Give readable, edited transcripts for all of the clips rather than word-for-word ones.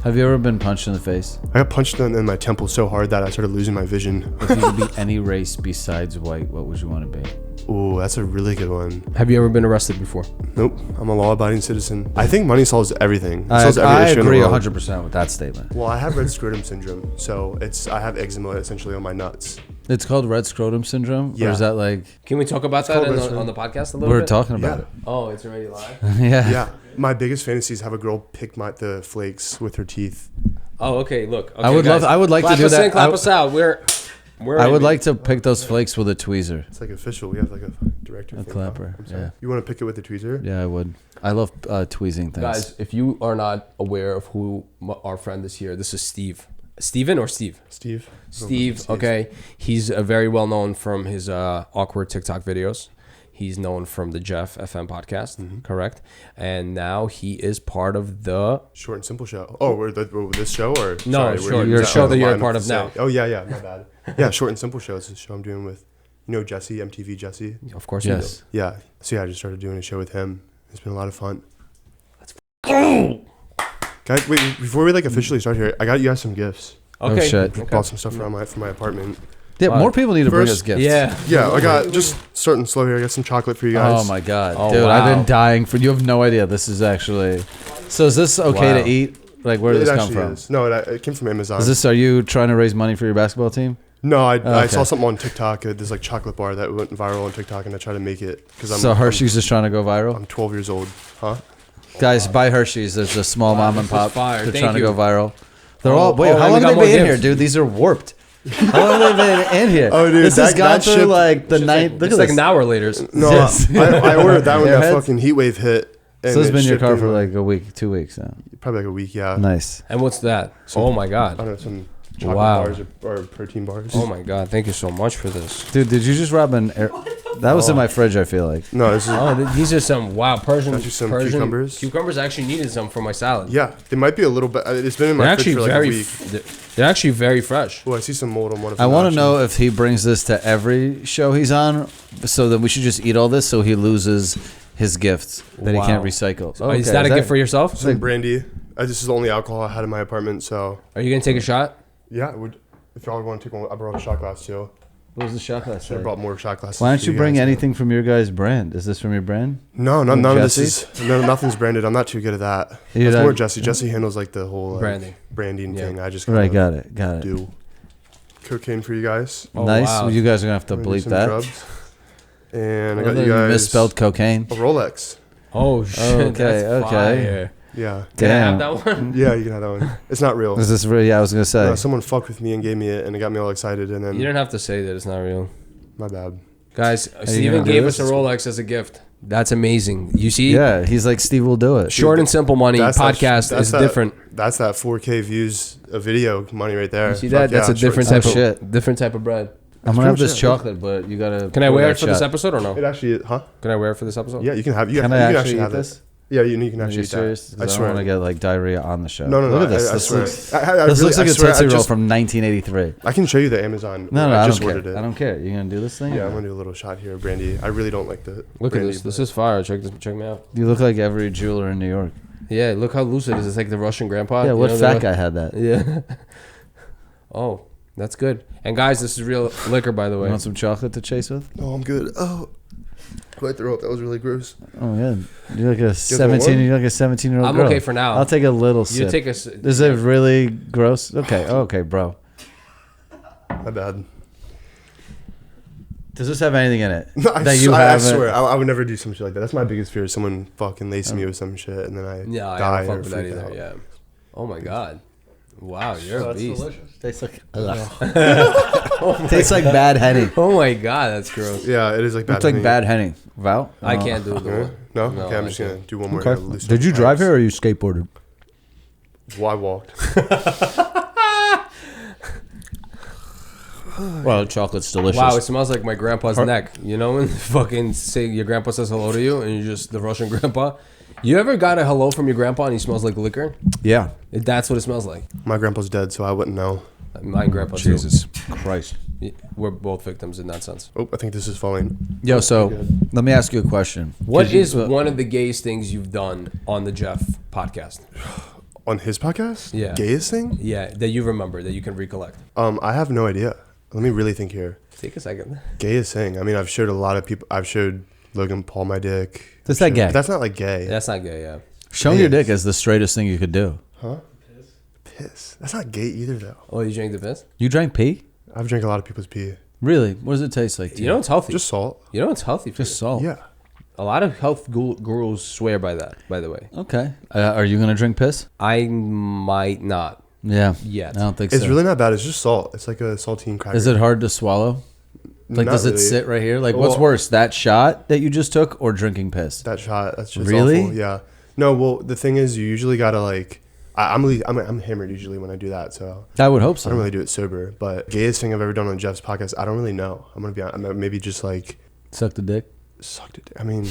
Have you ever been punched in the face? I got punched in my temple so hard that I started losing my vision. If you could be any race besides white, what would you want to be? Ooh, that's a really good one. Have you ever been arrested before? Nope. I'm a law-abiding citizen. I think money solves everything. It I solves every issue in the agree world. 100% with that statement. Well, I have red scrotum syndrome, so I have eczema essentially on my nuts. It's called red scrotum syndrome? Yeah. Or is that like... Can we talk about that on the podcast a little bit? We're talking about it. Oh, it's already live? Yeah. Yeah. My biggest fantasy is have a girl pick the flakes with her teeth. Oh, okay. Look. Okay, I would like to do that. Clap us out. I would like to pick those flakes with a tweezer. It's like official. We have like a director. A clapper. Yeah. You want to pick it with the tweezer? Yeah, I would. I love tweezing things. Guys, if you are not aware of who our friend is here, this is Steve. Steven or Steve? Steve. Steve, okay. He's very well known from his awkward TikTok videos. He's known from the Jeff FM podcast, correct? And now he is part of the... Short and Simple show. Oh, we're this show or... No, sorry, your show that you're a part of now. Oh, yeah, my bad. Yeah, Short and Simple show is the show I'm doing with, Jesse, MTV Jesse. Of course yes. you do. Yeah, so I just started doing a show with him. It's been a lot of fun. Guys, wait, before we officially start here, I got you guys some gifts. Okay. Oh, shit. I bought some stuff for my apartment. Yeah, more people need to bring us First- gifts. Yeah. Yeah, I got, just starting slow here, I got some chocolate for you guys. Oh my god, Oh, dude! wow. I've been dying for. You have no idea. This is actually. So is this okay Wow. to eat? Like, where did It this come actually from? is. No, it came from Amazon. Is this? Are you trying to raise money for your basketball team? No, I Okay. saw something on TikTok. There's chocolate bar that went viral on TikTok, and I tried to make it because So Hershey's is trying to go viral. I'm 12 years old, huh? Guys, buy Hershey's. There's a small mom and this is pop. fire. They're Thank trying to you. go viral. They're Oh, all. Wait, oh, how and we long got have more they been in here, gifts. dude? These are warped. How long have they been in here? Oh, dude, this has that- gone that through ship- like the ninth. Look It's at like this. an hour later. No, Yes. I ordered that when that Airheads? fucking heat wave hit. So it's it been in your shipped car in, for like a week, 2 weeks now. probably like a week, yeah. Nice. And what's that? Oh my I God. don't know, some chocolate Wow. bars or protein bars. Oh my God. Thank you so much for this. Dude, did you just rob an air? That was in my fridge, I feel like. No, this is Oh, these are some Persian. Got you some Persian cucumbers. Cucumbers. I actually needed some for my salad. yeah. They might be a little bit. It's been in They're my actually fridge for like very. a week. They're actually very fresh. Oh, I see some mold on one of I them. want to actually. know if he brings this to every show he's on, so that we should just eat all this so he loses his gifts that Wow. he can't recycle. Oh, is that a gift for yourself? some brandy. This is the only alcohol I had in my apartment, so Are you gonna take a shot? yeah. If y'all want to take one, I brought a shot glass too. What was the shot glass? Should have brought more shot glasses. Why don't for you bring guys. anything from your guys' brand? Is this from your brand? No, none of this Jesse's? is. No, nothing's branded. I'm not too good at that. You're It's not- more Jesse. Jesse handles like the whole Branding. thing. I just Right, kinda got it. do cocaine for you guys. Oh, Nice. wow. Well, you guys are gonna have to I'm gonna do bleep some that. drugs. And I Well, got you you guys misspelled cocaine. a Rolex. Oh shit. Okay, That's okay. fire. Yeah, Can I have Damn. that one? yeah, you can have that one. It's not real. Is this really? Yeah, I was gonna say. No, someone fucked with me and gave me it, and it got me all excited. And then You didn't have to say that it's not real. my bad. Guys, you Steven gonna do gave this? us a Rolex as a gift. That's amazing. You see, Yeah, he's like Steve will do it. Short and Simple Money podcast is different. That's that 4K views a video money right there. You see Fuck that? That's yeah, a different Short- type Oh, of shit. different type of bread. I'm gonna have pretty this much it. chocolate, but you gotta. Can I pour wear that it for this shot. episode or no? It actually, huh? Can I wear it for this episode? Yeah, you can have. You Can can, I you can actually actually eat have this? this. Yeah, you can Are actually you eat serious? that. 'Cause I I don't swear. want to get like diarrhea on the show. No. Look at this. I This swear. looks. I This really- looks like I a swear, Tootsie I Roll just- from 1983. I can show you the Amazon. No, I I just don't ordered care. it. I don't care. You gonna do this thing? Yeah, I'm gonna do a little shot here, brandy. I really don't like the. Look at brandy, this. This but- is fire. Check this. Check me out. You look like every jeweler in New York. Yeah, look how loose it is. It's like the Russian grandpa. Yeah, you what know, fat the- guy had that? Yeah. Oh, that's good. And guys, this is real liquor, by the You way. want some chocolate to chase with? No, I'm good. Oh, I throw up. That was really gross. Oh yeah, you're like a want 17. one? You're like a 17-year-old I'm girl. okay for now. I'll take a little You sip. take a. Is it really gross? Okay, okay, bro. My bad. Does this have anything in it No, I haven't? swear, I would never do some shit like that. That's my biggest fear. Is someone fucking lacing me with some shit and then I Yeah, I die don't or fuck with that freak either. out. Yeah. Oh my god. Wow, you're a beast. Tastes like tastes like bad Henny. Oh my god, that's gross. Yeah, it is like bad. It's like Henny. bad Henny. Val? I can't do it. Yeah? No? No, Okay, I'm I just gonna can't. do one more. Okay. to loosen Did up you the drive pipes. here or you skateboarded? Well, I walked. Well, chocolate's delicious. Wow, it smells like my grandpa's neck. You know when fucking say your grandpa says hello to you and you're just the Russian grandpa? You ever got a hello from your grandpa and he smells like liquor? Yeah. That's what it smells like. My grandpa's dead, so I wouldn't know. My grandpa too. Jesus Christ. We're both victims in that sense. Oh, I think this is falling. Yo, so let me ask you a question. What 'Cause you- is one of the gayest things you've done on the Jeff podcast? On his podcast? Yeah. Gayest thing? Yeah, that you remember, that you can recollect. I have no idea. Let me really think here. Take a second. Gayest thing. I mean, I've showed a lot of people. I've showed Logan Paul my dick. That's not gay. But that's not like gay. That's not gay, yeah. Showing your dick is the straightest thing you could do. Huh? Piss. That's not gay either, though. Oh, you drank the piss? You drank pee? I've drank a lot of people's pee. Really? What does it taste like? You know it's healthy. Just salt. You know it's healthy for Just salt. Yeah. A lot of health gurus swear by that, by the way. Okay. Are you gonna drink piss? I might not Yeah. yet. I don't think It's so. really not bad. It's just salt. It's like a saltine cracker. Is it hard to swallow? Like, Not does it really. sit right here? Like, what's Well- worse, that shot that you just took or drinking piss? That shot? That's just Really? awful. Yeah. No. Well, the thing is, you usually gotta like. I'm hammered usually when I do that, so I would hope I don't so. really do it sober. But gayest thing I've ever done on Jeff's podcast, I don't really know. I'm gonna be honest. Maybe just like Suck the dick. sucked it. I mean,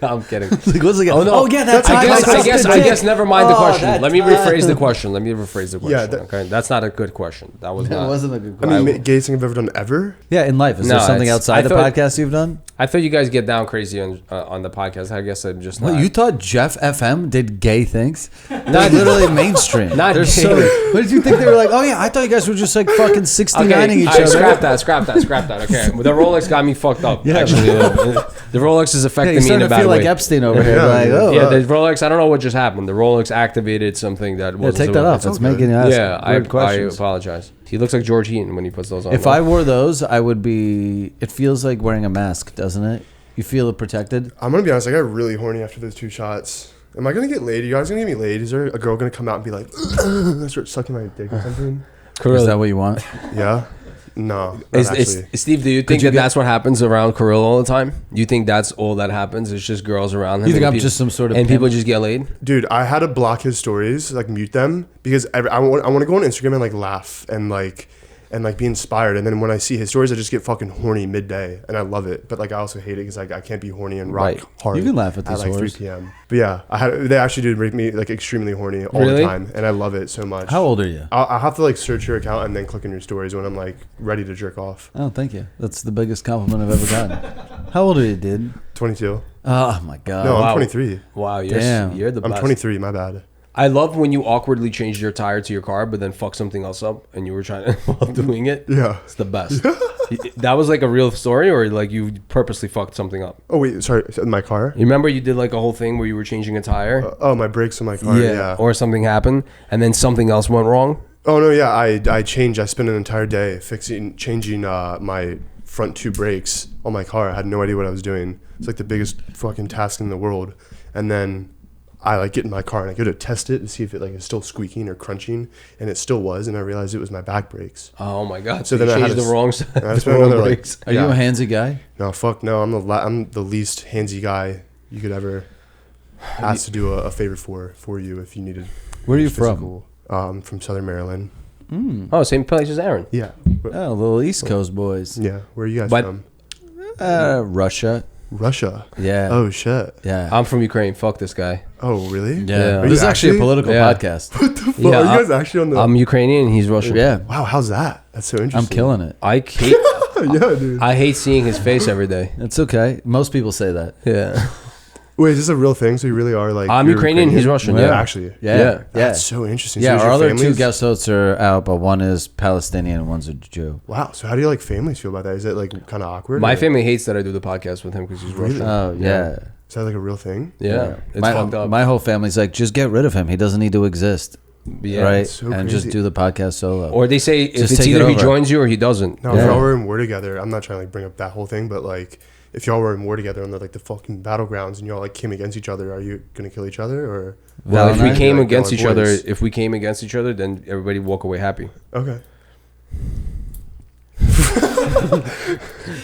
I'm kidding. Like, what's it? Oh, no. Yeah, that's I guess never mind the Oh, question. that Let me time. rephrase the question. Yeah, Okay, that's not a good question. That was That not. wasn't a good I question. mean, gayest thing I've ever done ever. Yeah, in life, is No, there something it's- outside I the thought- podcast you've done? I thought you guys get down crazy on the podcast. I guess I'm just not. What, you thought Jeff FM did gay things? They're literally mainstream. Not They're gay. so. What did you think they were like? Oh yeah, I thought you guys were just like fucking 69ing each all right, other. scrap that. Okay, well, the Rolex got me fucked up. Yeah. Actually, the Rolex is Yeah, affecting you're me in starting a to bad feel way. like Epstein over here. Yeah, Like, yeah. oh, Yeah, the Rolex. I don't know what just happened. The Rolex activated something that yeah, was. take that off. It's making you ask Yeah, weird I questions. apologize. He looks like George Heaton when he puts those on. If I wore those, I would be. It feels like wearing a mask, doesn't it? You feel protected. I'm gonna be honest. I got really horny after those 2 shots. Am I gonna get laid? You guys gonna get me laid? Is there a girl gonna come out and be like, start sucking my dick or something? Is that what you want? Yeah. No. Not actually. Steve, do you think you get- that's what happens around Kirill all the time? You think that's all that happens? It's just girls around him. You think and I'm people- just some sort of and people pimp? just get laid? Dude, I had to block his stories, like mute them, because I want to go on Instagram and like laugh and like be inspired. And then when I see his stories, I just get fucking horny midday, and I love it. But like I also hate it because like I can't be horny and rock Right. hard. You can laugh at at these like 3 whores. p.m. But yeah, they actually did make me like extremely horny all Really? the time, and I love it so much. How old are you? I'll have to like search your account and then click on your stories when I'm like ready to jerk off. Oh, thank you. That's the biggest compliment I've ever gotten. How old are you, dude? 22. Oh my god. No, wow. I'm 23. Wow, Damn. you're the I'm best. 23. My bad. I love when you awkwardly changed your tire to your car, but then fuck something else up, and you were trying to while doing it. Yeah. It's the best. That was like a real story, or like you purposely fucked something up. Oh wait, sorry. My car. You remember you did like a whole thing where you were changing a tire, Oh, my brakes on my car. Yeah. or something happened, and then something else went wrong. Oh no, yeah, I spent an entire day changing my front 2 brakes on my car. I had no idea what I was doing. It's like the biggest fucking task in the world. And then I like get in my car and I go to test it to see if it like is still squeaking or crunching, and it still was. And I realized it was my back brakes. Oh my god! So So then you I had changed to the wrong side. I The spent wrong another, like, brakes. Are you a handsy guy? No, fuck no. I'm the least handsy guy you could ever ask to do a favor for you if you needed. Where are you physical. From Southern Maryland. Oh, same place as Aaron. Yeah. Oh, little East Coast boys. Yeah. Where are you guys But- from? Russia. Russia. Yeah. Oh shit. Yeah. I'm from Ukraine. Fuck this guy. Oh really? Yeah. Are This is you actually a actually? political Yeah. podcast. Well, Yeah, are you guys actually on the? I'm Ukrainian and he's Russian. Yeah. Wow, how's that? That's so interesting. I'm killing it. I hate. Yeah, dude. I hate seeing his face every day. It's okay. Most people say that. Yeah. Wait, is this a real thing? So you really are like? I'm you're Ukrainian, he's Russian, Yeah, yeah. actually. Yeah. Yeah. Yeah. That's so interesting. Yeah, So is our your other 2 families- guest hosts are out, but one is Palestinian and one's a Jew. Wow. So how do you like families feel about that? Is it like kind of awkward? My or- family hates that I do the podcast with him because he's Really? Russian. Oh, yeah. Is that like a real thing? Yeah. It's my, fucked up. my whole family's like, just get rid of him. He doesn't need to exist. Yeah. right? it's so and just crazy. do the podcast solo. Or they say if Just it's take it either he over. joins you or he doesn't. No, Yeah. if y'all were in war together, I'm not trying to like bring up that whole thing, but like if y'all were in war together on the like the fucking battlegrounds and y'all like came against each other, are you gonna kill each other or? Well, if we Valentine? came Like, against going each other, boys? if we came against each other, then everybody walk away happy. Okay.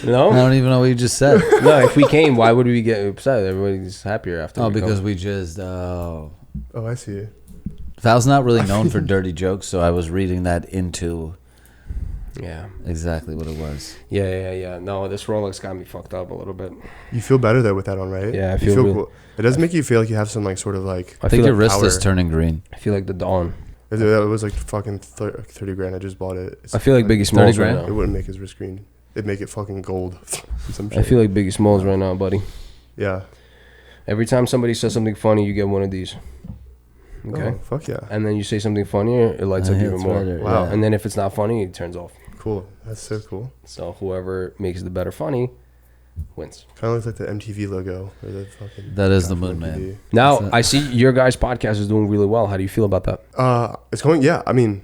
No, I don't even know what you just said. no. If we came, why would we get upset? Everybody's happier after. Oh, we because come. we just. Oh. Oh, I see. Val's not really known for dirty jokes, so I was reading that into Yeah, exactly what it was. yeah. No, this Rolex got me fucked up a little bit. You feel better though with that on, right? Yeah, I You feel really- cool. It does make you feel like you have some like sort of like. I think your like wrist is power. turning green. I feel like the dawn. It was like fucking 30 grand. I just bought it. It's I feel like Biggie 30 Smalls right grand? It now. wouldn't make his wrist green. It'd make it fucking gold. Some I shit. feel like Biggie Smalls right now, buddy. Yeah. Every time somebody says something funny, you get one of these. Okay. Oh, fuck yeah. And then you say something funnier, it lights up even hits more. harder, Wow. yeah. And then if it's not funny, it turns off. Cool. That's so cool. So whoever makes the better funny wins. Kind of looks like the MTV logo. Or the fucking That is guy the from moon MTV. man. Now, That's it. I see your guys' podcast is doing really well. How do you feel about that? It's going, yeah. I mean,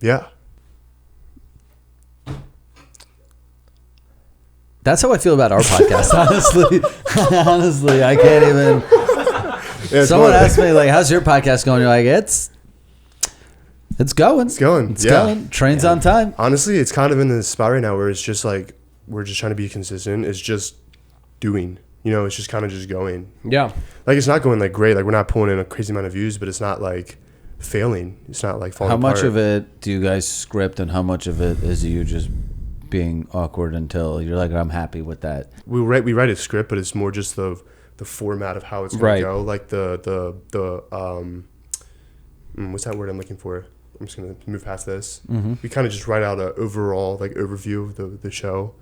yeah. That's how I feel about our podcast. Honestly, I can't even. Yeah, Someone going. asked me like, "How's your podcast going?" You're like, "It's going. It's going. It's yeah. going. Train's on time." Honestly, it's kind of in this spot right now where it's just like, we're just trying to be consistent. It's just doing. You know, it's just kind of just going. Yeah. Like, it's not going like great. Like, we're not pulling in a crazy amount of views, but it's not like failing. It's not like falling How much apart. of it do you guys script, and how much of it is you just being awkward until you're like, "I'm happy with that"? We write a script, but it's more just the format of how it's going Right. to go. Like what's that word I'm looking for? I'm just gonna move past this. Mm-hmm. We kind of just write out a overall like overview of the show,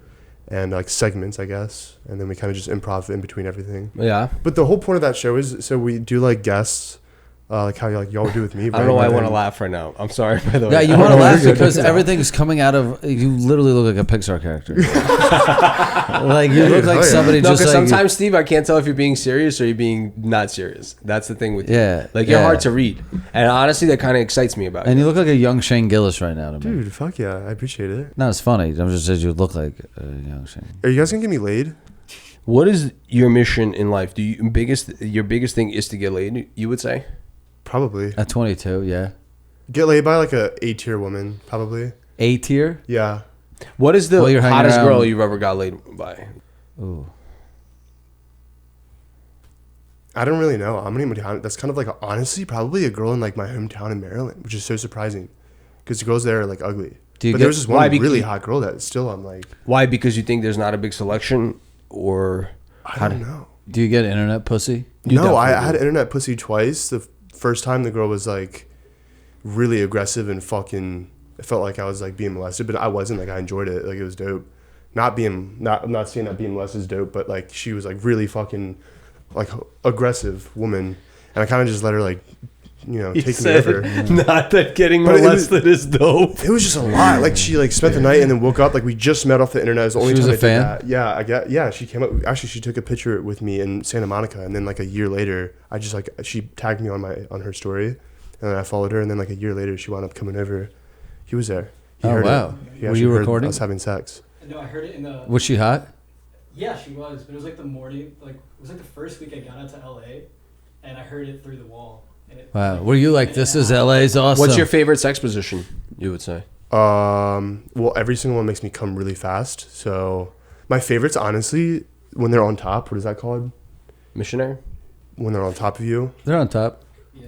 and like segments, I guess, and then we kind of just improv in between everything. Yeah. But the whole point of that show is so we do like guests, like how y'all do with me. I don't know why I want to laugh right now. I'm sorry, by the way. Yeah, you I want to don't know laugh what you're because doing. everything's coming out of you. Literally look like a Pixar character. Like you look Oh, like yeah. somebody No, just because like sometimes, Steve, I can't tell if you're being serious or you're being not serious. That's the thing with you. Yeah, Like, you're yeah. hard to read. And honestly, that kind of excites me about and you. you look like a young Shane Gillis right now to me. Dude, fuck yeah, I appreciate it. No, it's funny. I'm just saying you look like a young Shane. Are you guys gonna get me laid? What is your mission in life? Your biggest thing is to get laid, you would say? Probably At 22, yeah. get laid by like a A-tier woman. Probably. A tier. Yeah. What is the Well, you're hanging hottest around- girl you've ever got laid by? Ooh. I don't really know. I'm gonna be honest. That's kind of like honestly probably a girl in like my hometown in Maryland, which is so surprising because the girls there are like ugly. Do you But get- there was this why? one really Because- hot girl that still I'm like, Why? Because you think there's not a big selection, or I don't know. Do you get internet pussy? You No, I definitely had do. internet pussy twice. The first time the girl was like really aggressive and fucking. It felt like I was like being molested, but I wasn't. Like I enjoyed it. Like it was dope. I'm not saying that being molested is dope, but like she was like really fucking like aggressive woman, and I kind of just let her like, you know, take me over. Not that getting But it was- molested is dope. It was just a lot. Like she like spent the night and then woke up. Like we just met off the internet. It was the only She was time a I did fan? that. Yeah, I get. Yeah, she came up. Actually, she took a picture with me in Santa Monica, and then like a year later, I just like she tagged me on her story, and then I followed her, and then like a year later, she wound up coming over. He was there. He Oh, heard wow. it. He Were actually you heard recording? us having sex. No, I heard it in the. Was she hot? Yeah, she was, but it was like the morning, like it was like the first week I got out to LA, and I heard it through the wall. And it, Wow. Were you like, this is LA's awesome? What's your favorite sex position? You would say. Well, every single one makes me come really fast. So my favorites, honestly, when they're on top. What is that called? Missionary. When they're on top of you. They're on top. Yeah.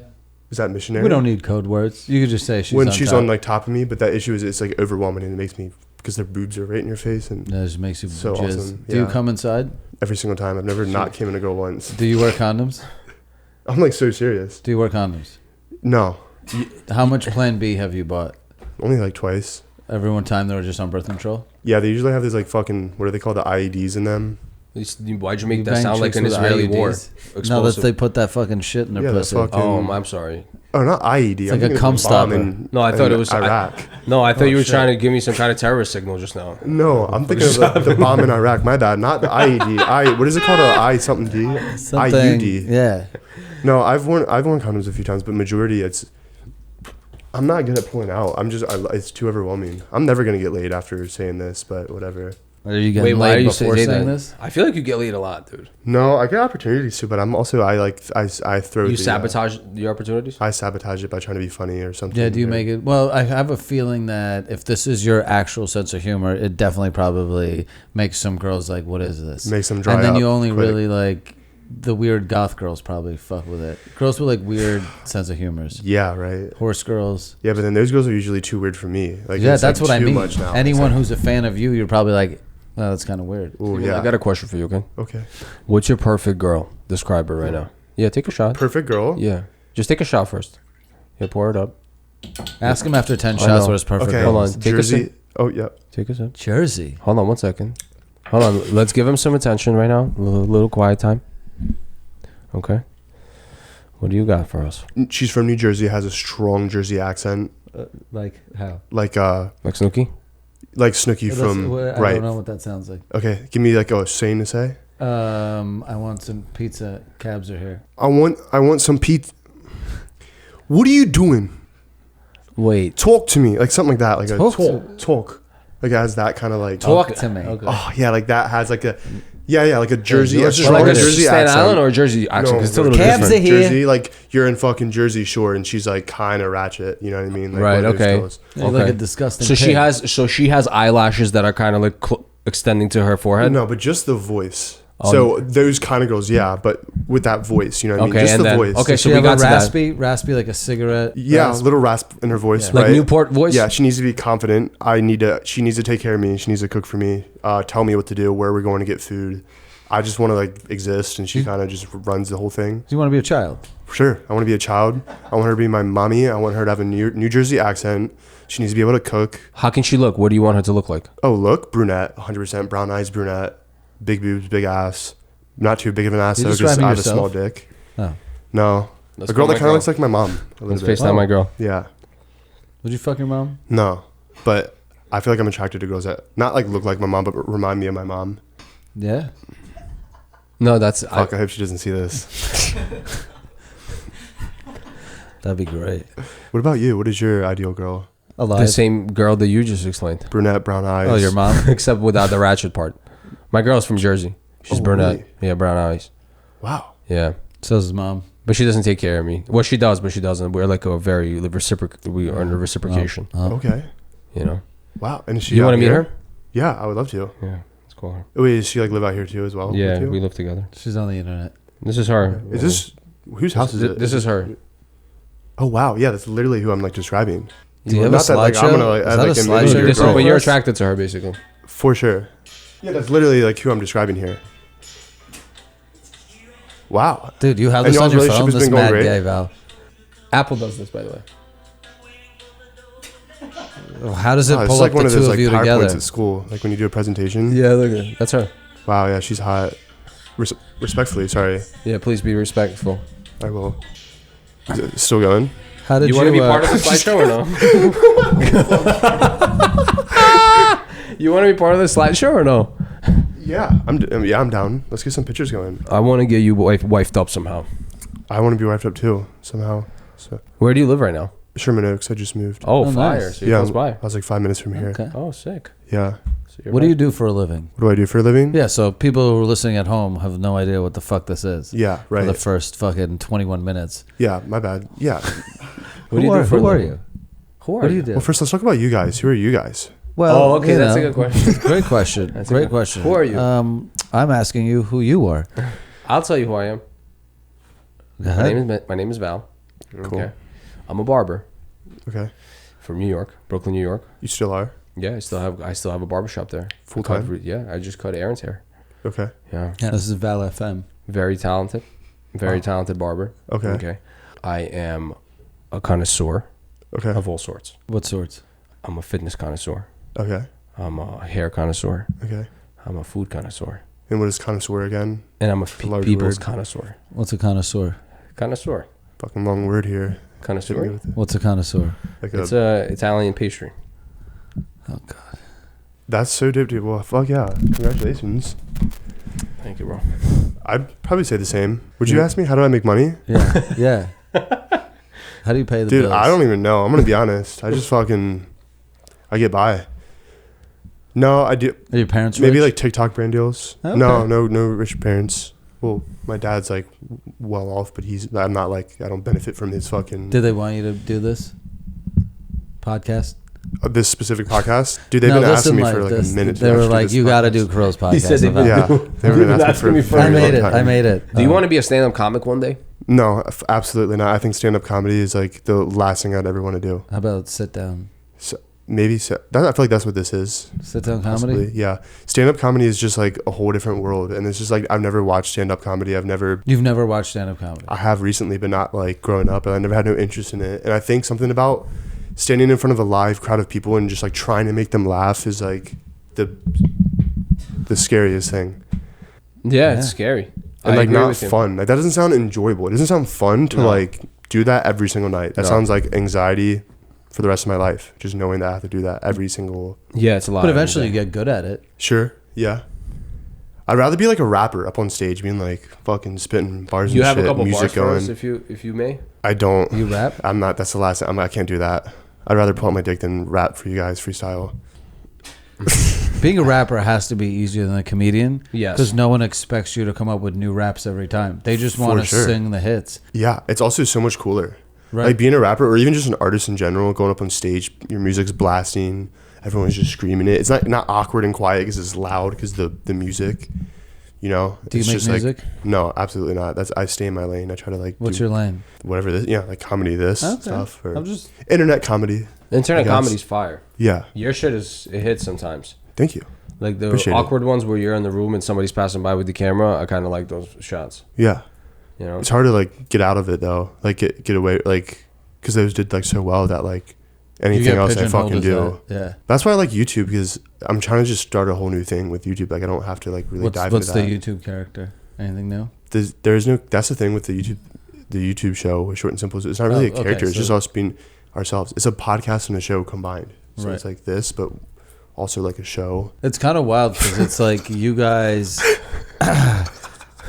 Is that missionary? We don't need code words. You could just say she's when on she's top. on like top of me, but that issue is it's like overwhelming and it makes me because their boobs are right in your face and That just makes you So jizz. awesome, Do you yeah. come inside? every single time I've never not came in a girl once. Do you wear condoms? I'm like so serious. Do you wear condoms? No, How much Plan B have you bought? only like twice. Every one time they were just on birth control? Yeah, they usually have these like fucking what are they called, the IEDs in them. Why'd you make You that bang sound like chicks an with Israeli war? IEDs? No, that Explosive. they put that fucking shit in their Yeah, the pussy. fuck- Oh, I'm sorry. Oh, not IED. It's I'm like a thinking cum of the bomb stopper. No, I thought in it was Iraq. No, I thought you were shit. trying to give me some kind of terrorist signal just now. No, I'm thinking of the bomb in Iraq. My bad. Not the IED. What is it called? I something D. Something, IUD. yeah. No, I've worn condoms a few times, but majority I'm not good at pulling out. It's too overwhelming. I'm never gonna get laid after saying this, but whatever. Are you getting Wait, why laid are you before saying saying that? this? I feel like you get laid a lot, dude. No, I get opportunities too, but I'm also I throw You the, sabotage the opportunities. I sabotage it by trying to be funny or something. Yeah, do you or- make it? Well, I have a feeling that if this is your actual sense of humor, it definitely probably makes some girls like, what is this? Makes them dry And then up you only quick. really like the weird goth girls probably fuck with it. Girls with like weird sense of humors. Yeah, right. Horse girls. Yeah, but then those girls are usually too weird for me. Like Yeah, it's, that's like, what I too mean. much now. Anyone who's a fan of you, you're probably like, oh, that's kind of weird. Oh yeah. I got a question for you, okay? Okay. What's your perfect girl? Describe her right now. Yeah, take a shot. Perfect girl. Yeah, just take a shot first. Yeah, pour it up. Ask him after 10 I shots know. what his perfect Okay. Hold girl on. is. Take a Jersey. sip. Oh yeah. Take a sip. Jersey. Hold on 1 second. Hold on. Let's give him some attention right now. A little quiet time. Okay. What do you got for us? She's from New Jersey, has a strong Jersey accent. Like how? Like Snooki? like Snooki from I right. don't know what that sounds like. Okay, give me like a saying to say. I want some pizza. Cabs are here. I want some pizza. What are you doing? Wait. Talk to me, like something like that, like Talk. Like it has that kind of like Talk to me. Okay. Oh yeah, like that has like a like a Jersey, Yeah, a let's just strong Like a Jersey Staten accent. Island or a Jersey accent? 'Cause it's a little Cabs different. are here. Jersey, like you're in fucking Jersey Shore, and she's like kind of ratchet. You know what I mean? Like, Right, one of those okay. girls. You're like a disgusting. So she pig. has eyelashes that are kind of like extending to her forehead. No, but just the voice. Oh, So those kind of girls, yeah, but with that voice, you know what I mean? Okay, Just and the then- voice. okay, Does so she we have got a to that. raspy like a cigarette. Yeah, rasp? a little rasp in her voice, Yeah. Like right? Newport voice. Yeah, she needs to be confident. She needs to take care of me. She needs to cook for me. Tell me what to do, where we're going to get food. I just want to like exist, and she kind of just runs the whole thing. Do you want to be a child? Sure, I want to be a child. I want her to be my mommy. I want her to have a New Jersey accent. She needs to be able to cook. How can she look? What do you want her to look like? Oh, look, brunette, 100% brown eyes, brunette, big boobs, big ass. Not too big of an ass, You though, just describing I have a yourself? small dick. Oh. No, Let's a girl call that my kind of looks like my mom. A Let's little bit. FaceTime my girl. Yeah, Would you fuck your mom? no, but I feel like I'm attracted to girls that not like look like my mom, but remind me of my mom. Yeah. No, that's Fuck, I hope she doesn't see this. That'd be great. What about you? What is your ideal girl? Alive. the same girl that you just explained, Brunette, brown eyes. Oh, your mom. except without the ratchet part. My girl's from Jersey. She's Oh, brunette. really? Yeah, brown eyes. Wow. Yeah, So's his mom. but she doesn't take care of me. Well, she does, but she doesn't. We're like a very We are under reciprocation. Oh. Okay. You know. Wow. And is she You want out to meet here? her? Yeah, I would love to. Yeah, let's call her. Wait, does she like live out here too as well? Yeah, with you? we live together. She's on the internet. This is her. Is this whose house is it? This is her. Oh wow, yeah, that's literally who I'm like describing. Do you have a Not that, like, I'm slideshow? gonna, like, Is add, that a like, an image slideshow? of your This is- girl. but you're attracted to her, basically. For sure. Yeah, that's literally like who I'm describing here. Wow. Dude, you have And this on y'all's your relationship phone. has This been going mad great? gay, Val. Apple does this, by the way. How does it Wow, it's pull like up one the of two those of like you PowerPoints together? at school, like when you do a presentation. Yeah, look at it. That's her. Wow, yeah, she's hot. Respectfully, sorry, Yeah, please be respectful. I will. Is it still going? How did You want to be part of the slideshow or no? You want to be part of the slideshow or no? Yeah, I'm down. Let's get some pictures going. I want to get you wifed up somehow. I want to be wiped up too somehow. So Where do you live right now? Sherman Oaks, I just moved. Oh, Oh, fire. nice. So you're Yeah, close by. I was like 5 minutes from here. Okay. Oh, sick. Yeah. So you're What do right. you do for a living? What do I do for a living? Yeah, so people who are listening at home have no idea what the fuck this is. Yeah, For the right. first fucking 21 minutes. Yeah, my bad. Yeah. What do you do for a who are living? you? Who are What do you you? do? Well, first let's talk about you guys. Who are you guys? Well, Oh, okay, you that's a know, good question. Great question. That's a Great good- question. Who are you? I'm asking you who you are. I'll tell you who I am. Go ahead. My name is Val. Cool. Okay. I'm a barber Okay. from New York, Brooklyn, New York. You still are? Yeah, I still have a barbershop there. Full I cut time? Yeah, I just cut Aaron's hair. Okay. Yeah. Yeah, this is Val FM. Very talented. Very Wow. talented barber. Okay. Okay. I am a connoisseur Okay. of all sorts. What sorts? I'm a fitness connoisseur. Okay. I'm a hair connoisseur. Okay. I'm a food connoisseur. And what is connoisseur again? And I'm a Large people's word. connoisseur. What's a connoisseur? Connoisseur. Fucking long word here. Hit me Connoisseur. with it. What's a connoisseur? Like It's a Italian pastry. Oh, God. that's so dope, dude. Well, fuck yeah. Congratulations. Thank you, bro. I'd probably say the same. Would you Yeah. ask me how do I make money? Yeah. Yeah. How do you pay the Dude, bills? I don't even know. I'm gonna be honest. I just I get by. No, I do. Are your parents Maybe rich? like TikTok brand deals. Okay. No rich parents. Well, my dad's like well off, but I'm not like, I don't benefit from his fucking, Did they want you to do this podcast? this specific podcast. Dude, they've No, been asking listen, me like for like this. a minute. to They were actually do like, this you got to podcast. do Crow's podcast. said they've about been- it. Yeah, they've been They've been asking for asking me a for very I made long it. time. I made it. Do you want to be a stand-up comic one day? No, absolutely not. I think stand-up comedy is like the last thing I'd ever want to do. How about sit down? Maybe I feel like that's what this is. Sit down comedy? Possibly. Yeah, stand-up comedy is just like a whole different world, and it's just like I've never watched stand-up comedy. You've never watched stand up comedy? I have recently, but not like growing up, and I never had no interest in it. And I think something about standing in front of a live crowd of people and just like trying to make them laugh is like the scariest thing. Yeah, Yeah. it's scary. and I like agree not with you. fun. Like that doesn't sound enjoyable. It doesn't sound fun to No. like do that every single night. That No. sounds like anxiety for the rest of my life. Just knowing that I have to do that every single. Yeah, it's a lot. But eventually you get good at it. Sure. Yeah. I'd rather be like a rapper up on stage, being like fucking spitting bars You and have shit, a couple music bars for us, going. if you may. I don't. You rap? I'm not. That's the last. I can't do that. I'd rather pull out my dick than rap for you guys freestyle. Being a rapper has to be easier than a comedian. Yes. Because no one expects you to come up with new raps every time. They just want to sure. sing the hits. Yeah, it's also so much cooler. Right. Like being a rapper or even just an artist in general, going up on stage, your music's blasting, everyone's just screaming it. It's not awkward and quiet because it's loud because the music, you know. Do you it's make just music? Like, no, absolutely not. I stay in my lane. I try to like. What's do your lane? whatever this, like comedy, this Okay. stuff, or I'm just internet comedy. Internet I guess. comedy's fire. Yeah, Your shit it hits sometimes. thank you. Like the Appreciate it. awkward ones where you're in the room and somebody's passing by with the camera. I kind of like those shots. Yeah, You know. it's hard to like get out of it though. Like get away, like because those did like so well that like you anything get else I pigeonholed fucking as do. that. Yeah. That's why I like YouTube because I'm trying to just start a whole new thing with YouTube. Like I don't have to like really dive What's into the that. YouTube character? Anything new? There's no. That's the thing with the YouTube show with Short and Simple. It's not really a okay, character. It's so- just us being ourselves. It's a podcast and a show combined. So Right. it's like this, but also like a show. It's kind of wild because it's like you guys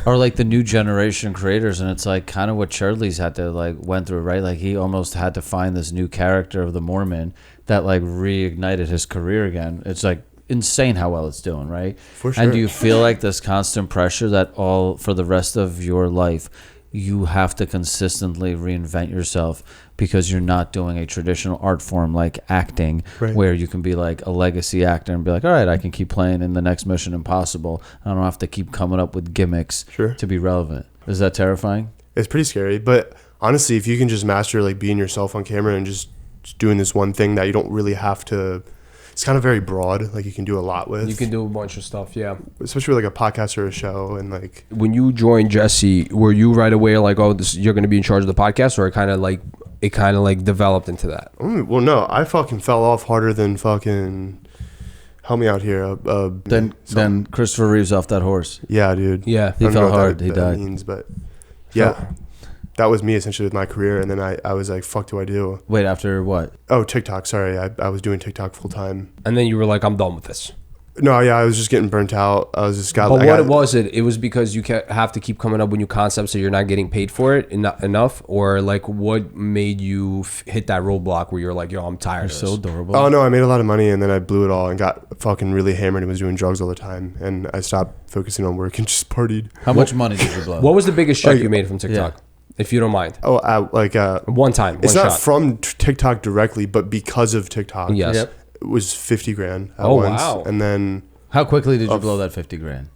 are like the new generation creators, and it's like kind of what Charlie's had to like went through, right? Like he almost had to find this new character of the Mormon that like reignited his career again. It's like insane how well it's doing, right? For sure. And do you feel like this constant pressure that all for the rest of your life you have to consistently reinvent yourself because you're not doing a traditional art form like acting, Right. where you can be like a legacy actor and be like, all right, I can keep playing in the next Mission Impossible. I don't have to keep coming up with gimmicks Sure. to be relevant. Is that terrifying? It's pretty scary, but honestly, if you can just master like being yourself on camera and just doing this one thing that you don't really have to. It's kind of very broad. Like you can do a lot with. You can do a bunch of stuff. Yeah. especially with like a podcast or a show and like. When you joined Jesse, were you right away like, oh, you're going to be in charge of the podcast, or it kind of like developed into that? Well, no, I fucking fell off harder than fucking. Help me out here. Then Christopher Reeves off that horse. Yeah, dude. Yeah. He I don't fell know what hard. that He died. means, but yeah, that was me essentially with my career. And then I was like, fuck do I do? Wait, after what? Oh, TikTok. Sorry. I was doing TikTok full time. And then you were like, I'm done with this. No, yeah, I was just getting burnt out. I was just But what was it? It was because you have to keep coming up with new concepts, so you're not getting paid for it enough, or like what made you hit that roadblock where you're like, yo, I'm tired. You're of this. so adorable. Oh no, I made a lot of money and then I blew it all and got fucking really hammered and was doing drugs all the time. And I stopped focusing on work and just partied. How much money did you blow? What was the biggest check Like- you made from TikTok, if you don't mind? Oh, like One time. it's one not shot. from TikTok directly, but because of TikTok. Yes. Yep. It was 50 grand at Oh, once. wow. And then How quickly did you blow that 50 grand?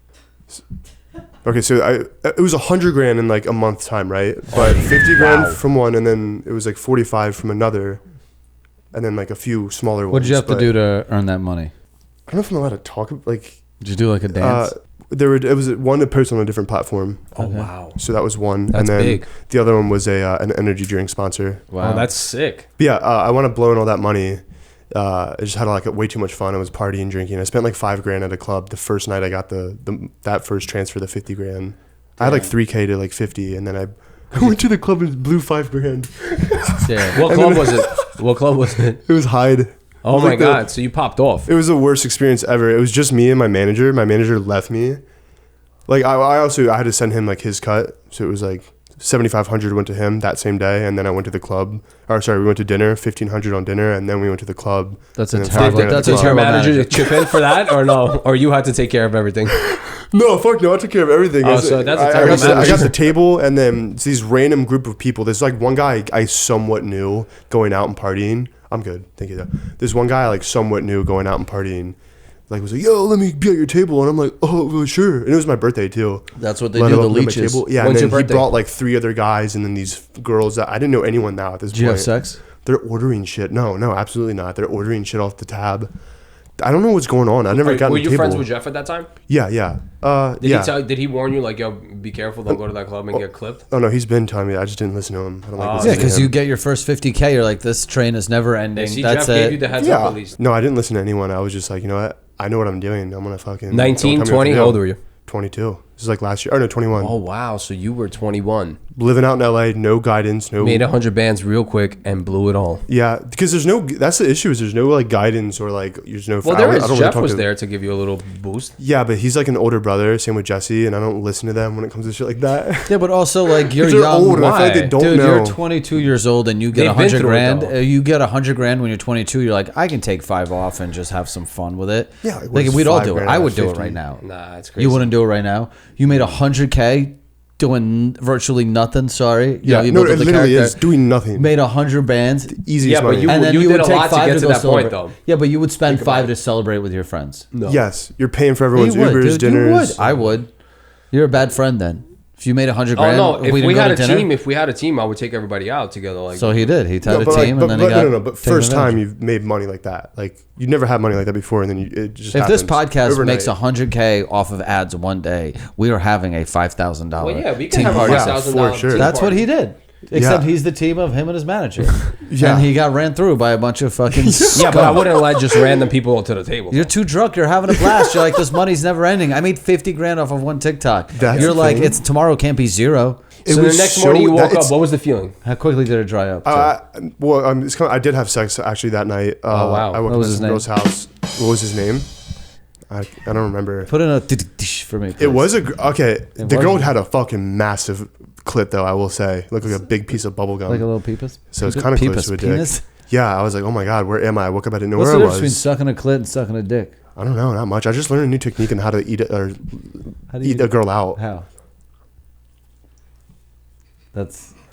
okay, so it was 100 grand in like a month's time, right? But 50 grand Wow. from one, and then it was like 45 from another, and then like a few smaller ones. What did you have to but do to earn that money? I don't know if I'm allowed to talk. Like Did you do like a dance? it was one to post on a different platform. Oh, Okay. wow. So that was one, That's and then big. the other one was an energy drink sponsor. Wow. Oh, that's sick. But yeah, I wound up blowing all that money. I just had like way too much fun. I was partying, drinking. I spent like $5 grand at a club the first night I got that first transfer, the 50 grand. I had like 3K to like 50, and then I went to the club and blew $5 grand. Yeah. What club was it? What club was it? It was Hyde. Oh was my like God. So you popped off. It was the worst experience ever. It was just me and my manager. My manager left me. Like I had to send him like his cut, so it was like 7,500 went to him that same day, and then I went to the club. Or sorry, we went to dinner, 1,500 on dinner, and then we went to the club. That's a and then terrible- 5 grand at that's the a Did club. your terrible manager manager. chip in for that, or no? Or you had to take care of everything? No, fuck no. I took care of everything. Oh, so that's a I terrible got manager. the table, and then it's these random group of people. There's like one guy I somewhat knew going out and partying. I'm good, thank you though. There's one guy I like somewhat knew going out and partying. Like was like, yo, let me be at your table, and I'm like, oh, well, sure. And it was my birthday too. That's what they Let do, him the up at my leeches. table. Yeah, When's and your then he birthday? brought like 3 other guys, and then these girls that I didn't know anyone now at this Did you point. have sex? They're ordering shit. No, absolutely not. They're ordering shit off the tab. I don't know what's going on. I never got Were the you table. friends with Jeff at that time? Yeah. Did he warn you like, yo, be careful, don't go to that club and get clipped? Oh no, he's been telling me. I just didn't listen to him. I don't like Oh. listening Yeah, to because him. you get your first 50K, you're like, this train is never ending. See, That's Jeff gave you it. the heads Yeah. up at least. No, I didn't listen to anyone. I was just like, you know what? I know what I'm doing. I'm gonna fucking 19, don't tell me what 20, to how do. old were you? 22. This is like last year. Oh no, 21. Oh wow! So you were 21, Living out in LA, no guidance, no. made 100 bands real quick, and blew it all. Yeah, because there's no. That's the issue. Is there's no like guidance or like there's no. Well, there I is. don't really Jeff talk was to- there to give you a little boost. Yeah, but he's like an older brother. Same with Jesse, and I don't listen to them when it comes to shit like that. Yeah, but also like you're They're young. old, and I feel like they Why? don't Dude, know. you're 22 years old and you get They've been 100 through it, grand. though. You get 100 grand when you're 22. You're like, I can take 5 off and just have some fun with it. Yeah, like what's we'd all 5 do it. grand I out would of do it 50? right now. Nah, it's crazy. You wouldn't do it right now. You made 100K doing virtually nothing. Sorry, Yeah, you no, built it up the literally character, is doing nothing. made 100 bands. Easiest Yeah, but money. you- And then did would a take lot to 5 get to to go that point, celebrate. though. Yeah, but you would spend Think about 5 it. to celebrate with your friends. No. Yes, you're paying for everyone's You would, Ubers, dude. You dinners. would. I would. You're a bad friend then. If you made 100 Oh grand, no! If we didn't go had to a dinner. team, I would take everybody out together. Like So he did. He had No, a but like, team, but, and then he but, got no, but taken first advantage time of. you've made money like that. Like you never had money like that before, and then it just If this happens podcast overnight. makes 100K off of ads one day, we are having a $5,000 well, yeah, we can team have a party. $5,000 for sure. team That's what party. he did. Except Yeah. he's the team of him and his manager. Yeah. And he got ran through by a bunch of fucking Yeah, but I wouldn't let just random people to the table. You're too drunk. You're having a blast. You're like, this money's never ending. I made 50 grand off of one TikTok. That's You're the like, thing. it's tomorrow can't be zero. So the was next so- morning you that- woke up. it's- What was the feeling? How quickly did it dry up? too? I did have sex actually that night. Oh, wow. I What woke was up his at this name? girl's house. What was his name? I don't remember. Put in a for me. It please. was okay. The was. girl had a fucking massive clit though. I will say, looked like a big piece of bubble gum. like a little peepus. So it's kind of close to a dick. Penis? Yeah, I was like, oh my god, where am I? I woke up, I didn't know What's where the I difference between was. sucking a clit and sucking a dick? I don't know, not much. I just learned a new technique on how to eat it or How do you eat a girl out. How?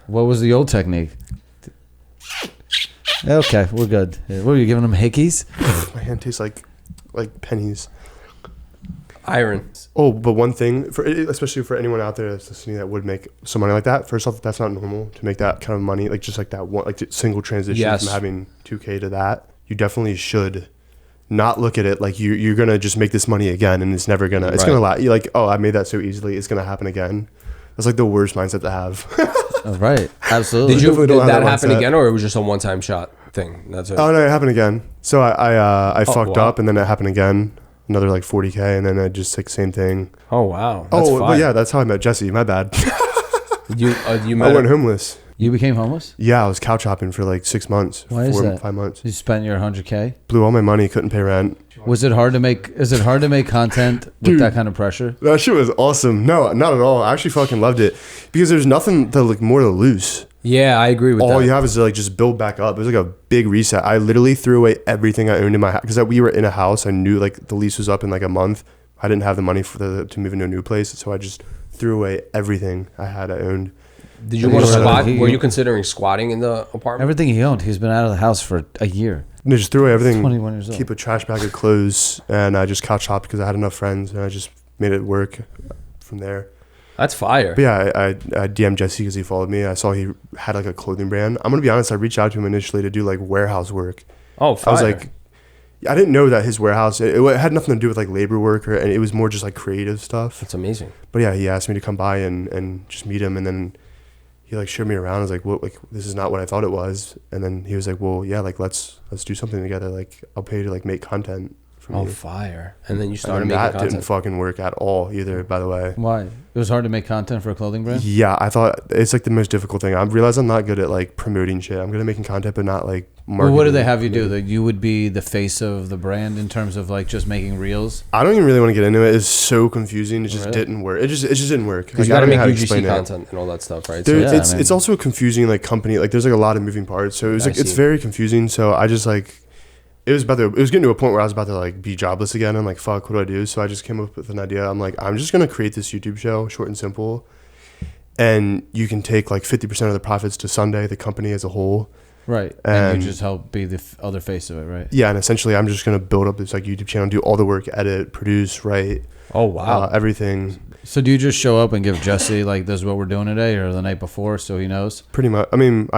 What was the old technique? Okay, we're good. What were you giving them hickeys? My hand tastes like pennies. Iron. Oh, but one thing, especially for anyone out there that's listening that would make some money like that. First off, that's not normal to make that kind of money, like just like that one, like single transition Yes. from having 2K to that. You definitely should not look at it like you're gonna just make this money again, and it's never gonna. It's Right. gonna last. You're like, oh, I made that so easily, it's gonna happen again. That's like the worst mindset to have. Oh, right, absolutely. Did definitely don't have that that happen mindset. again, or it was just a one-time shot thing? That's it. Oh no, it happened again. So I fucked wow. up, and then it happened again. Another like 40K, and then I just like same thing. Oh wow. That's But fire. yeah, that's how I met Jesse. My bad. You I met went her. homeless. You became homeless? Yeah, I was couch hopping for like 6 months. Why is that? 5 months. You spent your 100K? Blew all my money, couldn't pay rent. Was it hard to make? Is it hard to make content with Dude. that kind of pressure? That shit was awesome. No, not at all. I actually fucking loved it because there's nothing to like more to lose. Yeah, I agree with All that. you have is to like just build back up. It was like a big reset. I literally threw away everything I owned in my house because we were in a house. I knew like the lease was up in like a month. I didn't have the money to move into a new place, so I just threw away everything I owned. Did you And want to he was squat? like- Were you considering squatting in the apartment? Everything he owned, he's been out of the house for a year. And I just threw away everything. 21 years old. Keep a trash bag of clothes, and I just couch hopped because I had enough friends, and I just made it work from there. That's fire. But yeah, I DM'd Jesse because he followed me. I saw he had like a clothing brand. I'm gonna be honest. I reached out to him initially to do like warehouse work. Oh, fire. I was like, I didn't know that his warehouse. It had nothing to do with like labor work, and it was more just like creative stuff. that's amazing. But yeah, he asked me to come by and just meet him, and then he like showed me around. I was like, "What? Like this is not what I thought it was." And then he was like, "Well, yeah, like let's do something together. Like I'll pay you to like make content for Oh, me." fire. And then you And started then making that content. didn't fucking work at all either. By the way. Why? It was hard to make content for a clothing brand? Yeah, I thought it's like the most difficult thing. I realized I'm not good at like promoting shit. I'm good at making content, but not like marketing. Well, what do they have you do? That you would be the face of the brand in terms of like just making reels? I don't even really want to get into it. It's so confusing. It just Really? didn't work. It just didn't work. Because you I got to don't know make how to UGC explain it. content and all that stuff, right? There, yeah, it's I mean- it's also a confusing like company. Like there's like a lot of moving parts. So it was I like it's see. very confusing. So I just like it was getting to a point where I was about to like be jobless again. I'm like, fuck, what do I do? So I just came up with an idea. I'm like, I'm just gonna create this YouTube show, short and simple, and you can take like 50% of the profits to Sunday, the company as a whole. Right. And you just help be the other face of it, right? Yeah, and essentially I'm just gonna build up this like YouTube channel, do all the work, edit, produce, write, Oh, wow. everything. So do you just show up and give Jesse like this is what we're doing today or the night before so he knows? Pretty much. I mean,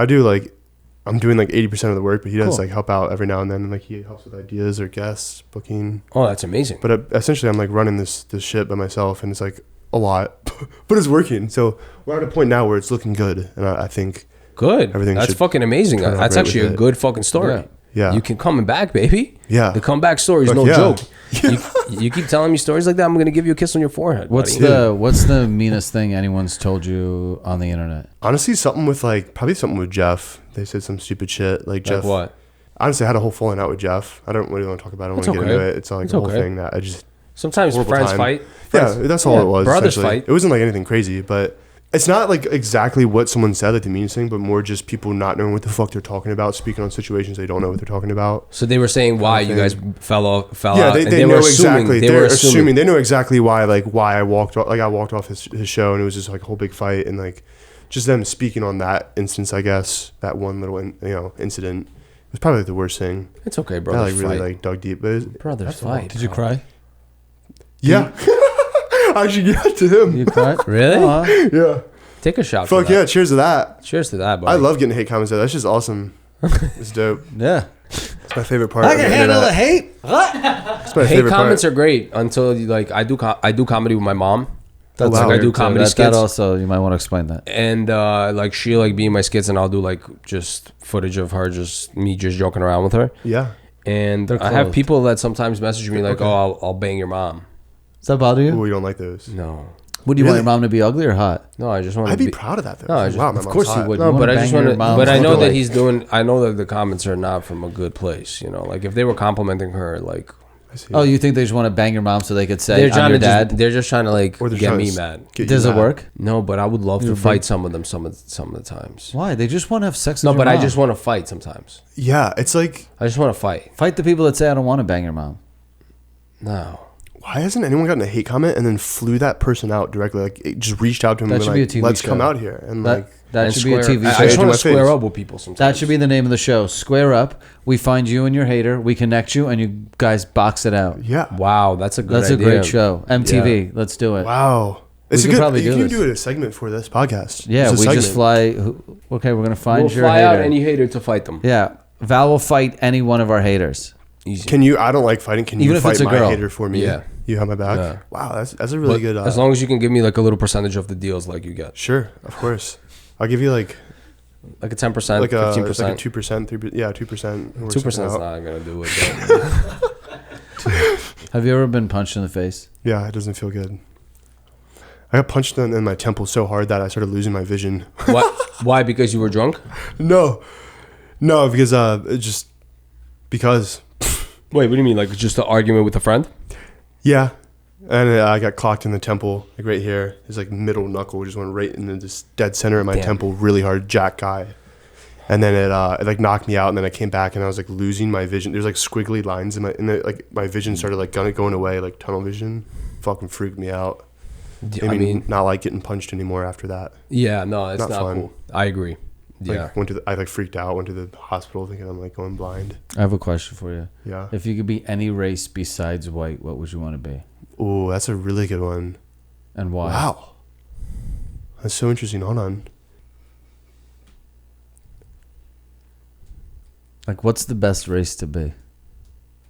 I'm doing like 80% of the work, but he does Cool. like help out every now and then. And like he helps with ideas or guests, booking. Oh, that's amazing. But essentially, I'm like running this shit by myself, and it's like a lot, but it's working. So we're at a point now where it's looking good, and I think Good. everything That's should fucking amazing. turn out That's great actually with a it. good fucking story. Yeah. Yeah. You can coming back, baby. Yeah. The comeback story is Fuck no yeah. joke. You keep telling me stories like that, I'm going to give you a kiss on your forehead. What's buddy. the meanest thing anyone's told you on the internet? Honestly, probably something with Jeff. They said some stupid shit like Jeff. Like what? Honestly, I had a whole falling out with Jeff. I don't really want to talk about it. I don't want to get into it. It's like a whole thing that I just... Sometimes horrible friends time. fight. Yeah, that's all it was. Brothers essentially. fight. It wasn't like anything crazy, but it's not like exactly what someone said, like the meanest thing, but more just people not knowing what the fuck they're talking about, speaking on situations they don't know what they're talking about. So they were saying why you guys fell out. Yeah, they and know were exactly. They're assuming. They They know exactly why I walked off. Like I walked off his show, and it was just like a whole big fight, and like just them speaking on that instance. I guess that one little incident was probably like the worst thing. It's okay, bro. That like really like dug deep. But Brothers fight. Did you cry? yeah, I should get to him. You cried? Really? Yeah. Take a shot. Fuck for that. yeah! Cheers to that. Cheers to that, buddy. I love getting hate comments. That's just awesome. It's dope. Yeah. It's my favorite part. I can handle the hate. It's my hate favorite comments part. are great until I do comedy with my mom. That's wow. like I do weird, too. comedy That skits. also, you might want to explain that. And like she like be in my skits, and I'll do like just footage of her, just me just joking around with her. Yeah. And They're I have closed. people that sometimes message me like, Okay. "Oh, I'll bang your mom." Does that bother you? Ooh, you don't like those. No, Would you want Really? your mom to be ugly or hot? no, I just want I'd to be proud of that though. No, I just- wow, my of mom's course you hot. would. No, You but wanna I just bang want your to. mom But I so know bad. that he's doing. I know that the comments are not from a good place. You know, like if they were complimenting her, like I see. Oh, you think they just want to bang your mom so they could say, they're I'm trying your to dad? they're just trying to like Or they're get trying me to mad. get you Does it mad. work? No, but I would love to You're fight big- some of them some of the times. Why? They just want to have sex with No, your but I mom. just want to fight sometimes. Yeah, it's like, I just want to fight. Fight the people that say, I don't want to bang your mom. No. why hasn't anyone gotten a hate comment and then flew that person out directly? Like, it just reached out to him That and should like, be a TV let's show. come out here and That, like, that And should be a square- TV I show. just in want my to square face. up with people sometimes. That should be the name of the show. Square up. We find you and your hater. We connect you, and you guys box it out. yeah. Wow, that's a good That's idea. a great show. MTV. Let's do it. Wow. We It's a could good. probably You do can this. do it a segment for this podcast. Yeah, It's we a just segment. fly. Okay, we're gonna find We'll your fly hater. out any hater to fight them. Yeah, Val will fight any one of our haters. Easy. Can you? I don't like fighting. Can Even you if fight it's a my girl. hater for me? Yeah. You have my back. Yeah. Wow, that's a really But good. as long as you can give me like a little percentage of the deals, like you get, Sure, of course. I'll give you like like a 10%, like a 15%. like a 2%, 3%. Yeah, 2%. 2% is not gonna do it. Have you ever been punched in the face? Yeah, it doesn't feel good. I got punched in my temple so hard that I started losing my vision. What? Why? Because you were drunk? No, because it just because. Wait, what do you mean? Like just an argument with a friend? Yeah, and I got clocked in the temple, like right here. His like middle knuckle just went right in the just dead center of my Damn. temple, really hard, jack guy. And then it like knocked me out, and then I came back, and I was like losing my vision. There's like squiggly lines in like my vision started like going away, like tunnel vision. Fucking freaked me out. I mean, not like getting punched anymore after that. yeah, no, it's Not not, fun. cool. I agree. Like, Yeah. I like freaked out. Went to the hospital thinking I'm like going blind. I have a question for you. Yeah. If you could be any race besides white, what would you want to be, Ooh, that's a really good one. and why? Wow. That's so interesting. Hold on. Like, what's the best race to be?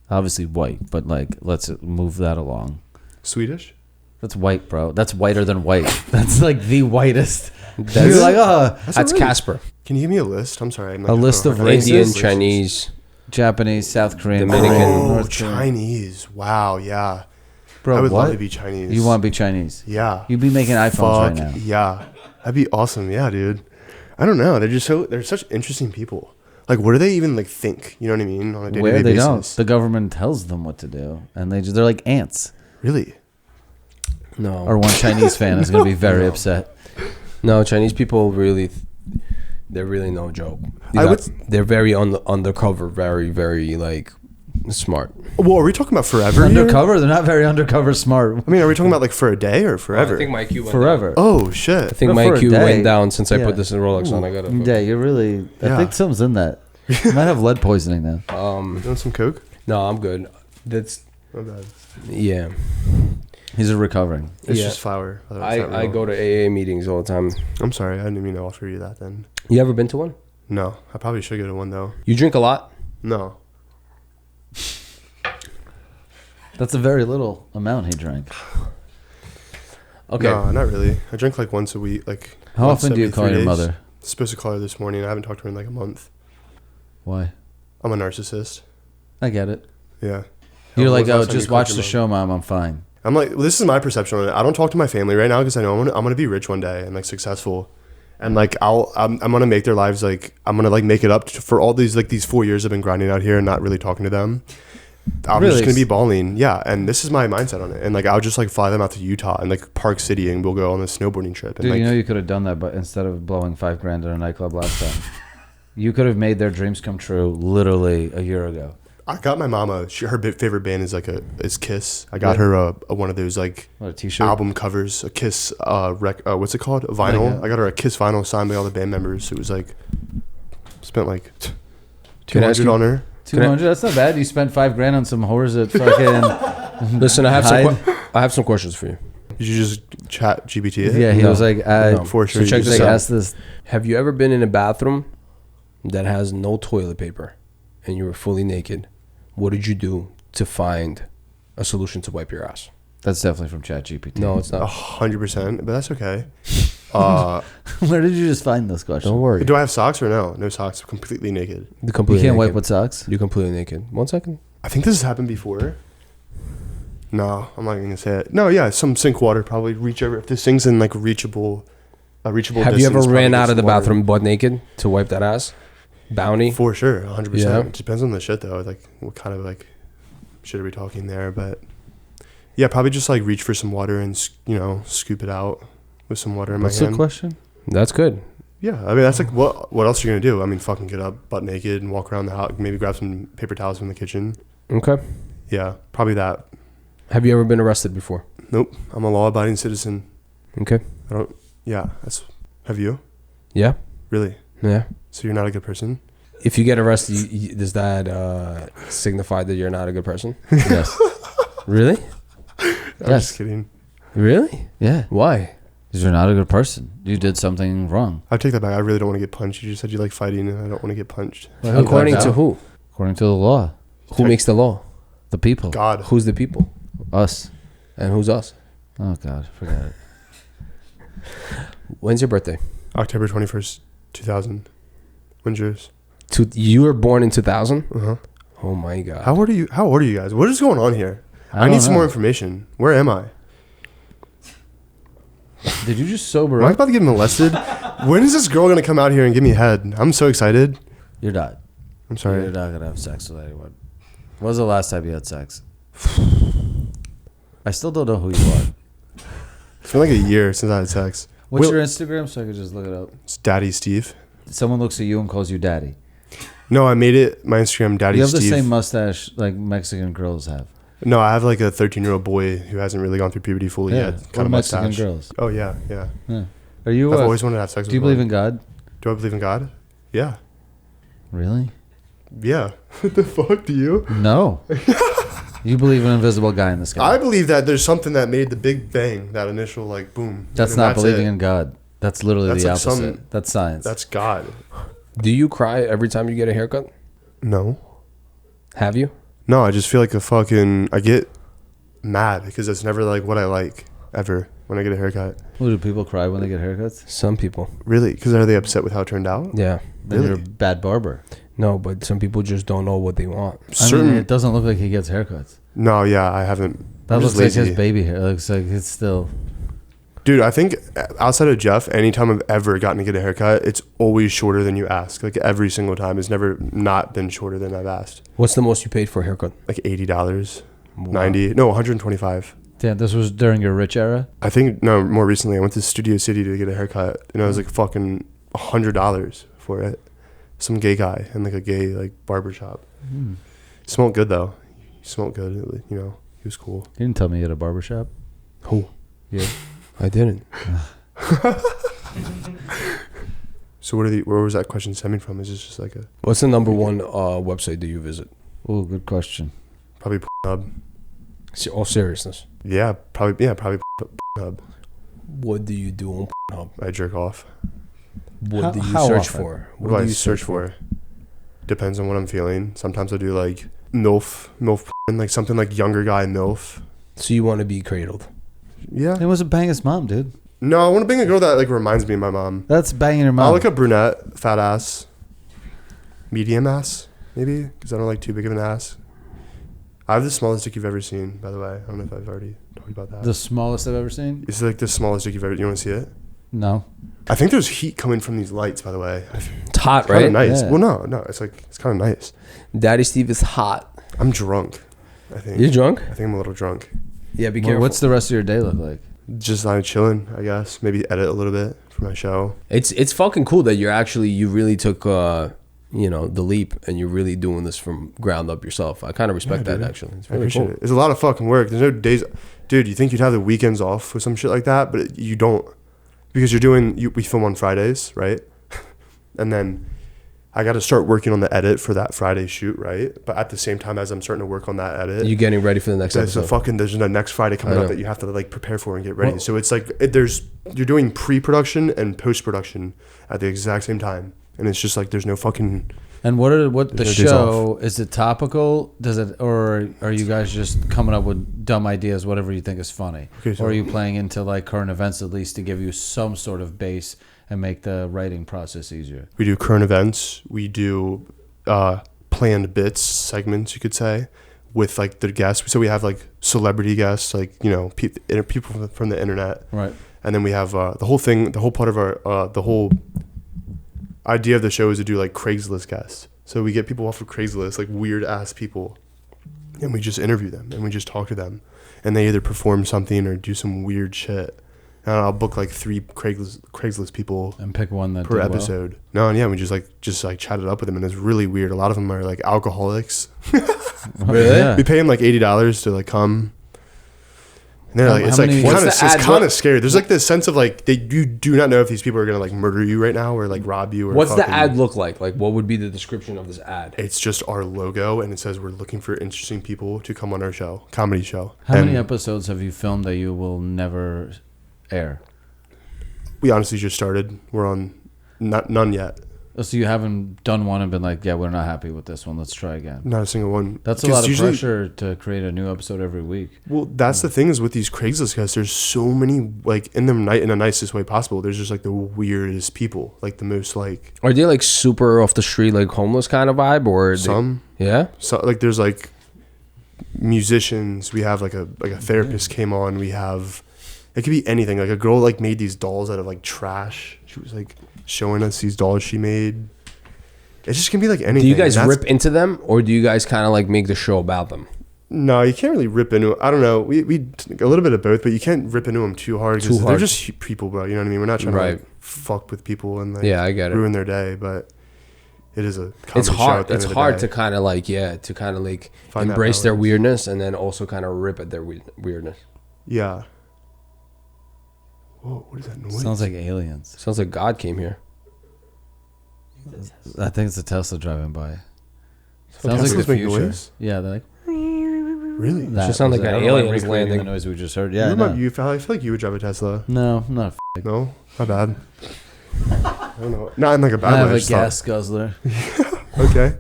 Obviously white, but like, let's move that along. Swedish? That's white, bro. That's whiter than white. That's like the whitest. That's- You're like, oh, That's Casper. Can you give me a list? I'm sorry. I'm like, A list of races? Indian, Chinese. Japanese, South Korean, Dominican. Oh, North Korean. Chinese. Wow, yeah. Bro, I would what? love to be Chinese. You want to be Chinese? Yeah. You'd be making iPhones right Fuck now. yeah. That'd be awesome. Yeah, dude. I don't know. They're such interesting people. Like, what do they even like think? You know what I mean? On a day-to-day Where they basis. don't. The government tells them what to do, and they're like ants. Really? No. Or one Chinese fan is going to be very upset. No, Chinese people really, they're really no joke. They're very undercover, very, very like smart. Well, are we talking about forever? here? Undercover? They're not very undercover smart. I mean, are we talking about like for a day or forever? I think my IQ went Forever. Oh shit. Down. I think But my for a IQ day, went down since I yeah. put this in Rolex on. I got it. Yeah, you're really. I Yeah. think something's in that. You might have lead poisoning now. You want some Coke? No, I'm good. That's My bad. yeah. He's recovering. It's Yeah. just flour. Otherwise it's not I real. go to AA meetings all the time. I'm sorry. I didn't mean to offer you that then. You ever been to one? No, I probably should go to one though. You drink a lot? No. That's a very little amount he drank. Okay. No, not really. I drink like once a week. Like. How once often do you every call 3 your days. mother? Supposed to call her this morning. I haven't talked to her in like a month. Why? I'm a narcissist. I get it. Yeah. You're like, When was the oh, last time just you watch called the your show, mom. I'm fine. I'm like, well, this is my perception on it. I don't talk to my family right now because I know I'm gonna be rich one day and like successful, and like I'm gonna make their lives like I'm gonna like make it up for all these like these 4 years I've been grinding out here and not really talking to them. I'm Really? just gonna be balling, yeah. And this is my mindset on it. And like I'll just like fly them out to Utah and like Park City, and we'll go on a snowboarding trip. And Dude, like, you know you could have done that, but instead of blowing $5,000 in a nightclub last time, you could have made their dreams come true literally a year ago. I got my mama. Her favorite band is Kiss. I got her one of those like What, a T-shirt? album covers, a Kiss what's it called? A vinyl. Like I got her a Kiss vinyl signed by all the band members. It was like spent like Can I ask 200 you- on her. 200. That's not bad. You spent $5,000 on some whores at fucking. Listen, I have Hyde. I have some questions for you. Did you just chat GPT it? Yeah, he No. was like, No. For sure. So check you this just out. ask this. Have you ever been in a bathroom that has no toilet paper and you were fully naked? What did you do to find a solution to wipe your ass? That's definitely from ChatGPT. No, it's not. 100%, but that's okay. Where did you just find this question? Don't worry. Do I have socks or no? No socks. Completely naked. You're You completely can't wipe naked. with socks? You're completely naked. 1 second. I think this has happened before. No, I'm not gonna say it. No, yeah, some sink water probably reach over. If this thing's in like a reachable Have you ever distance, ran probably out get of the some water. bathroom butt naked to wipe that ass? Bounty? For sure, 100%. Yeah. It depends on the shit though. Like what kind of like shit are we talking there? But yeah, probably just like reach for some water and scoop it out with some water in What's my the hand. question? That's good. Yeah, I mean that's like what else are you gonna do? I mean, fucking get up butt naked and walk around the house. Maybe grab some paper towels from the kitchen. Okay. Yeah, probably that. Have you ever been arrested before? Nope, I'm a law-abiding citizen. Okay. I don't. Yeah, that's. Have you Yeah. really? Yeah. So you're not a good person? If you get arrested, does that signify that you're not a good person? Yes. Really? I'm Yes. just kidding. Really? Yeah. Why? Because you're not a good person. You did something wrong. I take that back. I really don't want to get punched. You just said you like fighting, and I don't want to get punched. According to who? According to the law. Who makes the law? The people. God. Who's the people? Us. And who's us? Oh, God. Forget it. When's your birthday? October 21st, 2000. When's yours? You were born in 2000? Uh-huh. Oh my God. How old are you? How old are you guys? What is going on here? I need don't some know. more information. Where am I? Did you just sober Am I up? about to get molested? When is this girl gonna come out here and give me head? I'm so excited. You're not. I'm You're sorry. not going to have sex with anyone. When was the last time you had sex? I still don't know who you are. It's been like a year since I had sex. What's Will- your Instagram so I could just look it up? It's Daddy Steve. Someone looks at you and calls you daddy. No, I made it my Instagram Daddy You have Steve. the same mustache like Mexican girls have. No, I have like a 13-year-old boy who hasn't really gone through puberty fully yet. What Kind of Mexican mustache. girls. Oh yeah, yeah. Yeah. Are you? I've always wanted to have sex. do you with believe one. in God? Do I believe in God? Yeah. Really? Yeah. What the fuck do you? No. You believe in an invisible guy in the sky. I believe that there's something that made the Big Bang, that initial like boom. That's and not believing it. in God. That's literally That's the like opposite. That's science. That's God. Do you cry every time you get a haircut? No. Have you? No, I just feel like I get mad because it's never like what I like ever when I get a haircut. Well, do people cry when they get haircuts? Some people. Really? Because are they upset with how it turned out? Yeah. Then Really? you're a bad barber. No, but some people just don't know what they want. I mean, it doesn't look like he gets haircuts. No, yeah, I haven't. That I'm looks just like lazy. his baby hair. It looks like it's still. Dude, I think outside of Jeff, anytime I've ever gotten to get a haircut, it's always shorter than you ask. Like every single time, it's never not been shorter than I've asked. What's the most you paid for a haircut? Like $80, Wow. 90, no, 125. Damn, this was during your rich era. I think no, more recently I went to Studio City to get a haircut, and it was like fucking $100 for it. Some gay guy in like a gay like barber shop. Smelled good though. He smelled good. You know, he was cool. You didn't tell me you had a barber shop. Who? Yeah. I didn't. So where was that question stemming from? Is this just like a What's the number one website do you visit? Oh, good question. probably Hub? All seriousness. Yeah, probably Hub. What do you do on Pornhub? I jerk off. What do you How search often? for? What do I search for? Depends on what I'm feeling. Sometimes I do like MILF, like something like younger guy MILF. So you want to be cradled? Yeah. It wasn't bang his mom, dude. No, I want to bang a girl that like reminds me of my mom. That's banging your I mom. like a brunette, fat ass, medium ass, maybe, because I don't like too big of an ass. I have the smallest dick you've ever seen, by the way. I don't know if I've already talked about that. The smallest I've ever seen? It's like the smallest dick you've ever. You want to see it? No. I think there's heat coming from these lights, by the way. It's hot, Kind of right? nice. Yeah. Well, no. It's kind of nice. Daddy Steve is hot. I'm drunk. I think. You drunk? I think I'm a little drunk. Yeah, be Well, careful. what's the rest of your day look like? Just chilling, I guess. Maybe edit a little bit for my show. It's fucking cool that you really took the leap and you're really doing this from ground up yourself. I kind of respect that, dude. actually. It's I really appreciate cool. it. It's a lot of fucking work. There's no days, dude. You think you'd have the weekends off with some shit like that, but you don't, because we film on Fridays, right? And then I got to start working on the edit for that Friday shoot, right? But at the same time as I'm starting to work on that edit, You getting ready for the next there's episode? there's the next Friday coming I up know. that you have to like prepare for and get ready. Well- So it's like you're doing pre-production and post-production at the exact same time, and it's just like there's no fucking. And what the There's no days show, is it topical? Does it, or are you guys just coming up with dumb ideas, whatever you think is funny? Okay, so- Or are you playing into like current events at least to give you some sort of base and make the writing process easier? We do current events. We do planned bits, segments, you could say, with like the guests. So we have like celebrity guests, like people from the internet, Right. and then we have the whole part of our the whole idea of the show is to do like Craigslist guests. So we get people off of Craigslist, like weird ass people, and we just interview them and we just talk to them, and they either perform something or do some weird shit. And I'll book like 3 Craigslist people And pick one that per did well. episode. No, and yeah, we just chatted up with them, and it's really weird. A lot of them are like alcoholics. Really? Yeah. We pay them like $80 to like come. And they're How- like, it's how like many- kind What's of the ad kind look- of scary. There's like this sense of like you do not know if these people are gonna like murder you right now or like rob you. Or What's the fucking- ad look like? Like, what would be the description of this ad? It's just our logo, and it says we're looking for interesting people to come on our show, comedy show. How And many episodes have you filmed that you will never air? we honestly just started. We're on none yet. Oh, so you haven't done one and been like, yeah, we're not happy with this one. Let's try again. Not a single one. That's a Because lot of usually- pressure to create a new episode every week. Well, that's the thing is with these Craigslist guys, there's so many like in the nicest way possible. There's just like the weirdest people, like the most like Are they like super off the street, like homeless kind of vibe, or are they- some. Yeah. So like there's like musicians. We have like a therapist came on. We have it could be anything. Like a girl like made these dolls out of like trash. She was like showing us these dolls she made. It just can be like anything. Do you guys That's- rip into them, or do you guys kind of like make the show about them? No, you can't really rip into. I don't know. We a little bit of both, but you can't rip into them too hard because Too they're hard. just people, bro. You know what I mean? We're not trying to Right. like fuck with people and like Yeah, I get it. ruin their day, but it is a comedy It's show hard. at the It's end of the hard day. to kind of like Find that embrace their balance. weirdness and then also kind of rip at their weirdness. Yeah. Whoa, what is that noise? Sounds like aliens. Sounds like God came here. I think it's a Tesla driving by. Teslas Sounds like the make future. noise? Yeah, they're like. Really? That just sound was like it. an I don't know, alien is recreating landing. The noise we just heard. You Yeah, I remind- know. I feel like you would drive a Tesla. No, I'm not. No, my bad. I don't know. Not in like a bad I have way. a just thought- gas guzzler. Okay.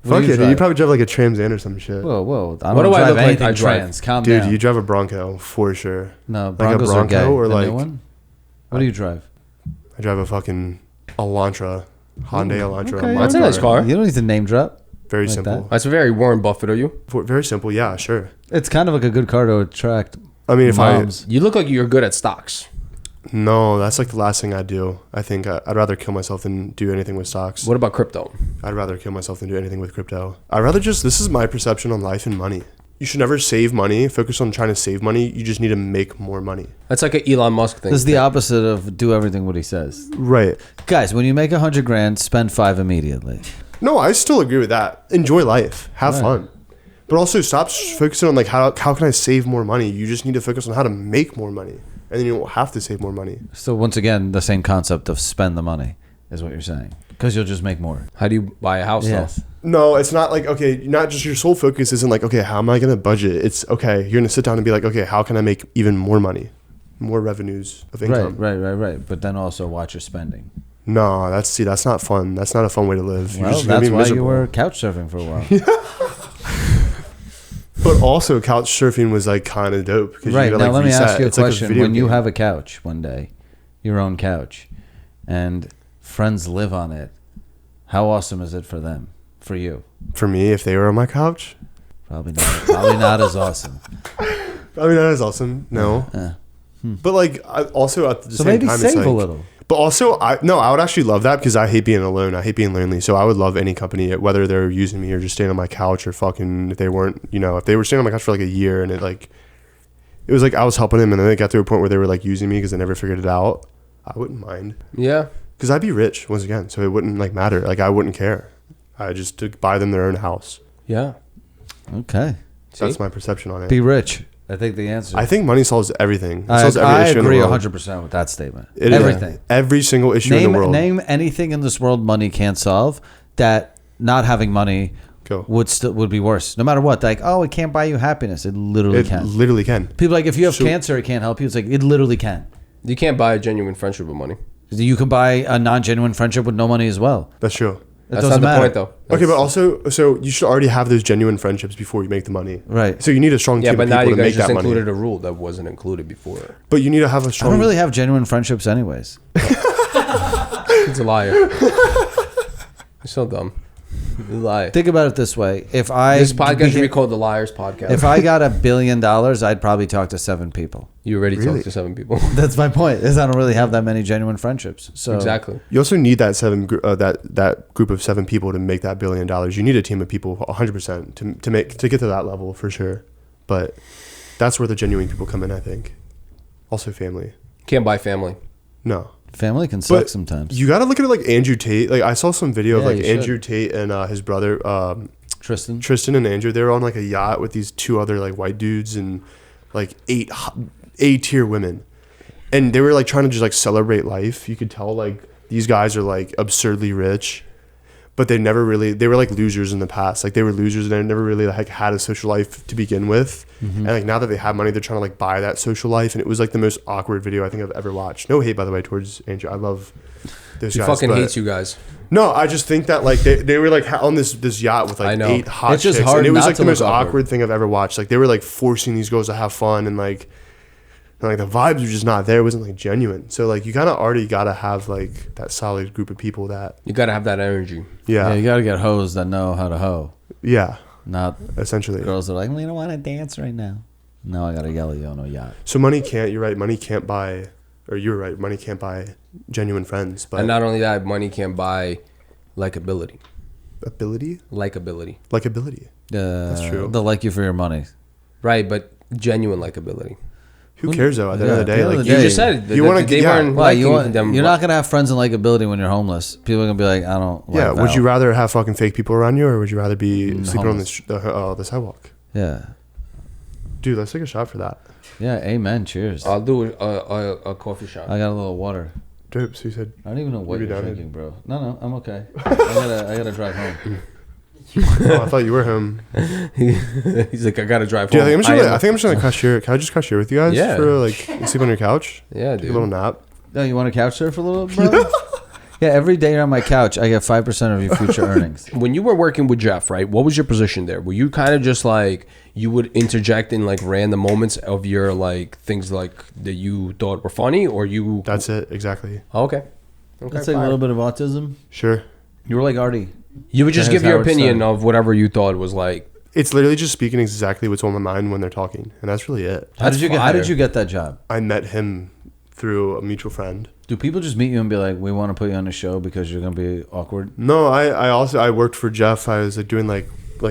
What Fuck do you it. drive? You probably drive like a Trans Am or some shit. Whoa, whoa! I What don't do I drive look like anything I drive? trans. Calm Dude, down. you drive a Bronco for sure. No, a Broncos are Bronco gay. or The like- new one? What do you drive? I drive a fucking Elantra, Hyundai Elantra. okay. my That's a nice car. You don't need to name drop. Very like simple. that. That's very Warren Buffett of you. Very simple. Yeah, sure. It's kind of like a good car to attract I mean, if moms. You look like you're good at stocks. no, that's like the last thing I'd do. I think I'd rather kill myself than do anything with stocks. What about crypto? I'd rather kill myself than do anything with crypto. I'd rather this is my perception on life and money. You should never save money, focus on trying to save money. You just need to make more money. That's like an Elon Musk thing. This is the opposite of do everything what he says. Right. Guys, when you make $100,000, spend 5 immediately. No, I still agree with that. Enjoy life. Have Right. fun. But also stop focusing on like how can I save more money? You just need to focus on how to make more money. And then you don't have to save more money. So once again, the same concept of spend the money is what you're saying. Because you'll just make more. How do you buy a house Yes. though? No, it's not like, okay, not just your sole focus isn't like, okay, how am I going to budget? It's, okay, you're going to sit down and be like, okay, how can I make even more money? More revenues of income. Right. But then also watch your spending. No, that's not fun. That's not a fun way to live. You're Well, just gonna that's be why miserable. you were couch surfing for a while. But also, couch surfing was like kind of dope. 'Cause you Right. gotta, Now like, let me reset. ask you a It's like question. video When you game. have a couch one day, your own couch, and friends live on it, how awesome is it for them? For you? For me, if they were on my couch, Probably not as awesome. Probably not as awesome. No. But like, also at the So same maybe time, save it's like, a little. But also, I would actually love that because I hate being alone. I hate being lonely. So I would love any company, whether they're using me or just staying on my couch or fucking, if they weren't, if they were staying on my couch for like a year and it was like I was helping them and then it got to a point where they were like using me because they never figured it out. I wouldn't mind. Yeah. Because I'd be rich once again. So it wouldn't like matter. Like I wouldn't care. I just to buy them their own house. Yeah. Okay. That's my perception on it. Be rich. I think the answer. I think money solves everything. It I solves every issue agree in the world. 100% with that statement. Everything. Every single issue in the world. Name anything in this world money can't solve that not having money would be worse. No matter what. Like, oh, it can't buy you happiness. It literally can. It literally can. People like, if you have cancer, it can't help you. It's like, it literally can. You can't buy a genuine friendship with money. You can buy a non-genuine friendship with no money as well. That's true. That's not the point, though. Okay, but also, so you should already have those genuine friendships before you make the money. Right. So you need a strong team of people to make that money. Yeah, but now you guys just included a rule that wasn't included before. But you need to have a strong... I don't really have genuine friendships anyways. He's a liar. You're so dumb. You lie. Think about it this way. This podcast should be called the Liars Podcast. If I got $1 billion, I'd probably talk to 7 people. You already talked to 7 people. That's my point. Is I don't really have that many genuine friendships. So exactly. You also need that that group of 7 people to make that $1 billion. You need a team of people 100% to get to that level for sure. But that's where the genuine people come in, I think. Also family. Can't buy family. No. Family can suck sometimes. You got to look at it like Andrew Tate. Like I saw some video of like Andrew Tate and his brother Tristan and Andrew. They were on like a yacht with these 2 other like white dudes and like 8 A-tier women. And they were like trying to just like celebrate life. You could tell like these guys are like absurdly rich, but they were like losers in the past. Like they were losers and they never really like had a social life to begin with. And like now that they have money, they're trying to like buy that social life. And it was like the most awkward video I think I've ever watched. No hate, by the way, towards Andrew. I love those guys. He fucking hates you guys. No, I just think that like they were like on this yacht with like 8 hot chicks. And it was like the most awkward thing I've ever watched. Like they were like forcing these girls to have fun and like the vibes were just not there. It wasn't like genuine. So like you kind of already got to have like that solid group of people that you got to have that energy. Yeah, you got to get hoes that know how to hoe. Yeah, not essentially girls that are like, we don't want to dance right now. No, I got to yell at you on a yacht. So money can't. You're right. Money can't buy. Or you're right. Money can't buy genuine friends. But and not only that, money can't buy likability. Likability. That's true. They'll like you for your money. Right, but genuine likability. Who cares though? At the end of the day, like you just said, you want to. You're not gonna have friends in likability when you're homeless. People are gonna be like, I don't. Yeah. Like would you rather have fucking fake people around you, or would you rather be sleeping homeless. on the sidewalk? Yeah. Dude, let's take a shot for that. Yeah. Amen. Cheers. I'll do a coffee shot. I got a little water. Dope. So you said. I don't even know what you're drinking, bro. No, I'm okay. I gotta drive home. Oh, I thought you were home. He's like, I gotta drive dude, home. I think I'm just gonna crash here. Can I just crash here with you guys? Yeah. For like sleep on your couch? Yeah, Take dude. a little nap. No, you want to couch surf a little, bro? Yeah, every day you're on my couch, I get 5% of your future earnings. When you were working with Jeff, right? What was your position there? Were you kind of just like you would interject in like random moments of your like things like that you thought were funny, or you? That's it exactly. Oh, okay. That's like a little bit of autism. Sure. You were like Artie. You would just give your Howard opinion Stern. of whatever you thought was like. It's literally just speaking exactly what's on my mind when they're talking, and that's really it. How did you get that job? I met him through a mutual friend. Do people just meet you and be like, we want to put you on the show because you're gonna be awkward? No, I worked for Jeff. I was like doing like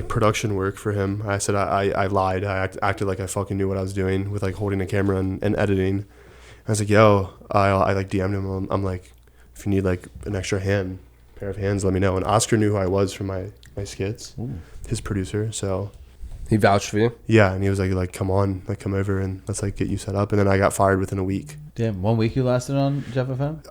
production work for him. I said I lied. I acted like I fucking knew what I was doing with like holding a camera and editing. I was like, yo, I like DM'd him. I'm like, if you need like an extra pair of hands, let me know. And Oscar knew who I was from my skits. Ooh. His producer. So he vouched for you. Yeah, and he was like come on, like come over and let's like get you set up. And then I got fired within a week. Damn, 1 week you lasted on Jeff FM?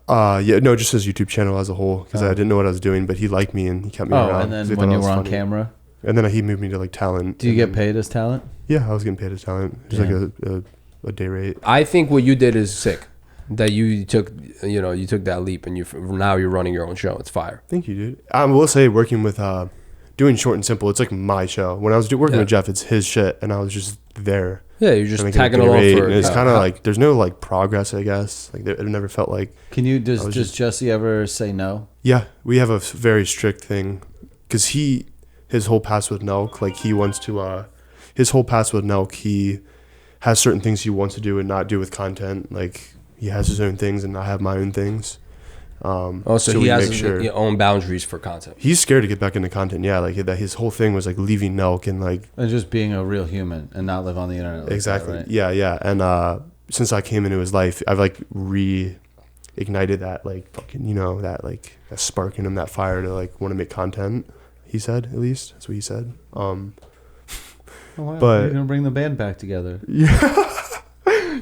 Yeah, no, just his YouTube channel as a whole because I didn't know what I was doing, but he liked me and he kept me around. Oh, and then when you were on camera? And then he moved me to like talent. Do you get paid as talent? Yeah, I was getting paid as talent. Just like a day rate. I think what you did is sick. That you took that leap and now you're running your own show. It's fire. Thank you, dude. I will say working with doing Short and Simple, it's like my show. When I was working with Jeff, it's his shit, and I was just there. Yeah, you're just tagging along for it. It's kind of like there's no like progress, I guess. Like it never felt like. Does Jesse ever say no? Yeah, we have a very strict thing because his whole past with Nelk, like he wants to his whole past with Nelk, he has certain things he wants to do and not do with content. Like he has his own things and I have my own things. So he has his own boundaries for content. He's scared to get back into content. Yeah, like that. His whole thing was like leaving Nelk and like and just being a real human and not live on the internet. Like exactly. That, right? Yeah. And since I came into his life, I've like reignited that like fucking that like that spark in him, that fire to like want to make content. He said, at least that's what he said. Oh, wow. But you're gonna bring the band back together.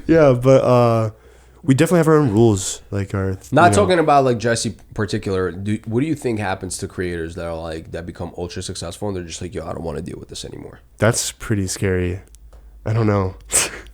Yeah, but we definitely have our own rules. Like our not talking about like Jesse particular. What do you think happens to creators that are like that become ultra successful and they're just like, yo, I don't want to deal with this anymore? That's pretty scary. I don't know.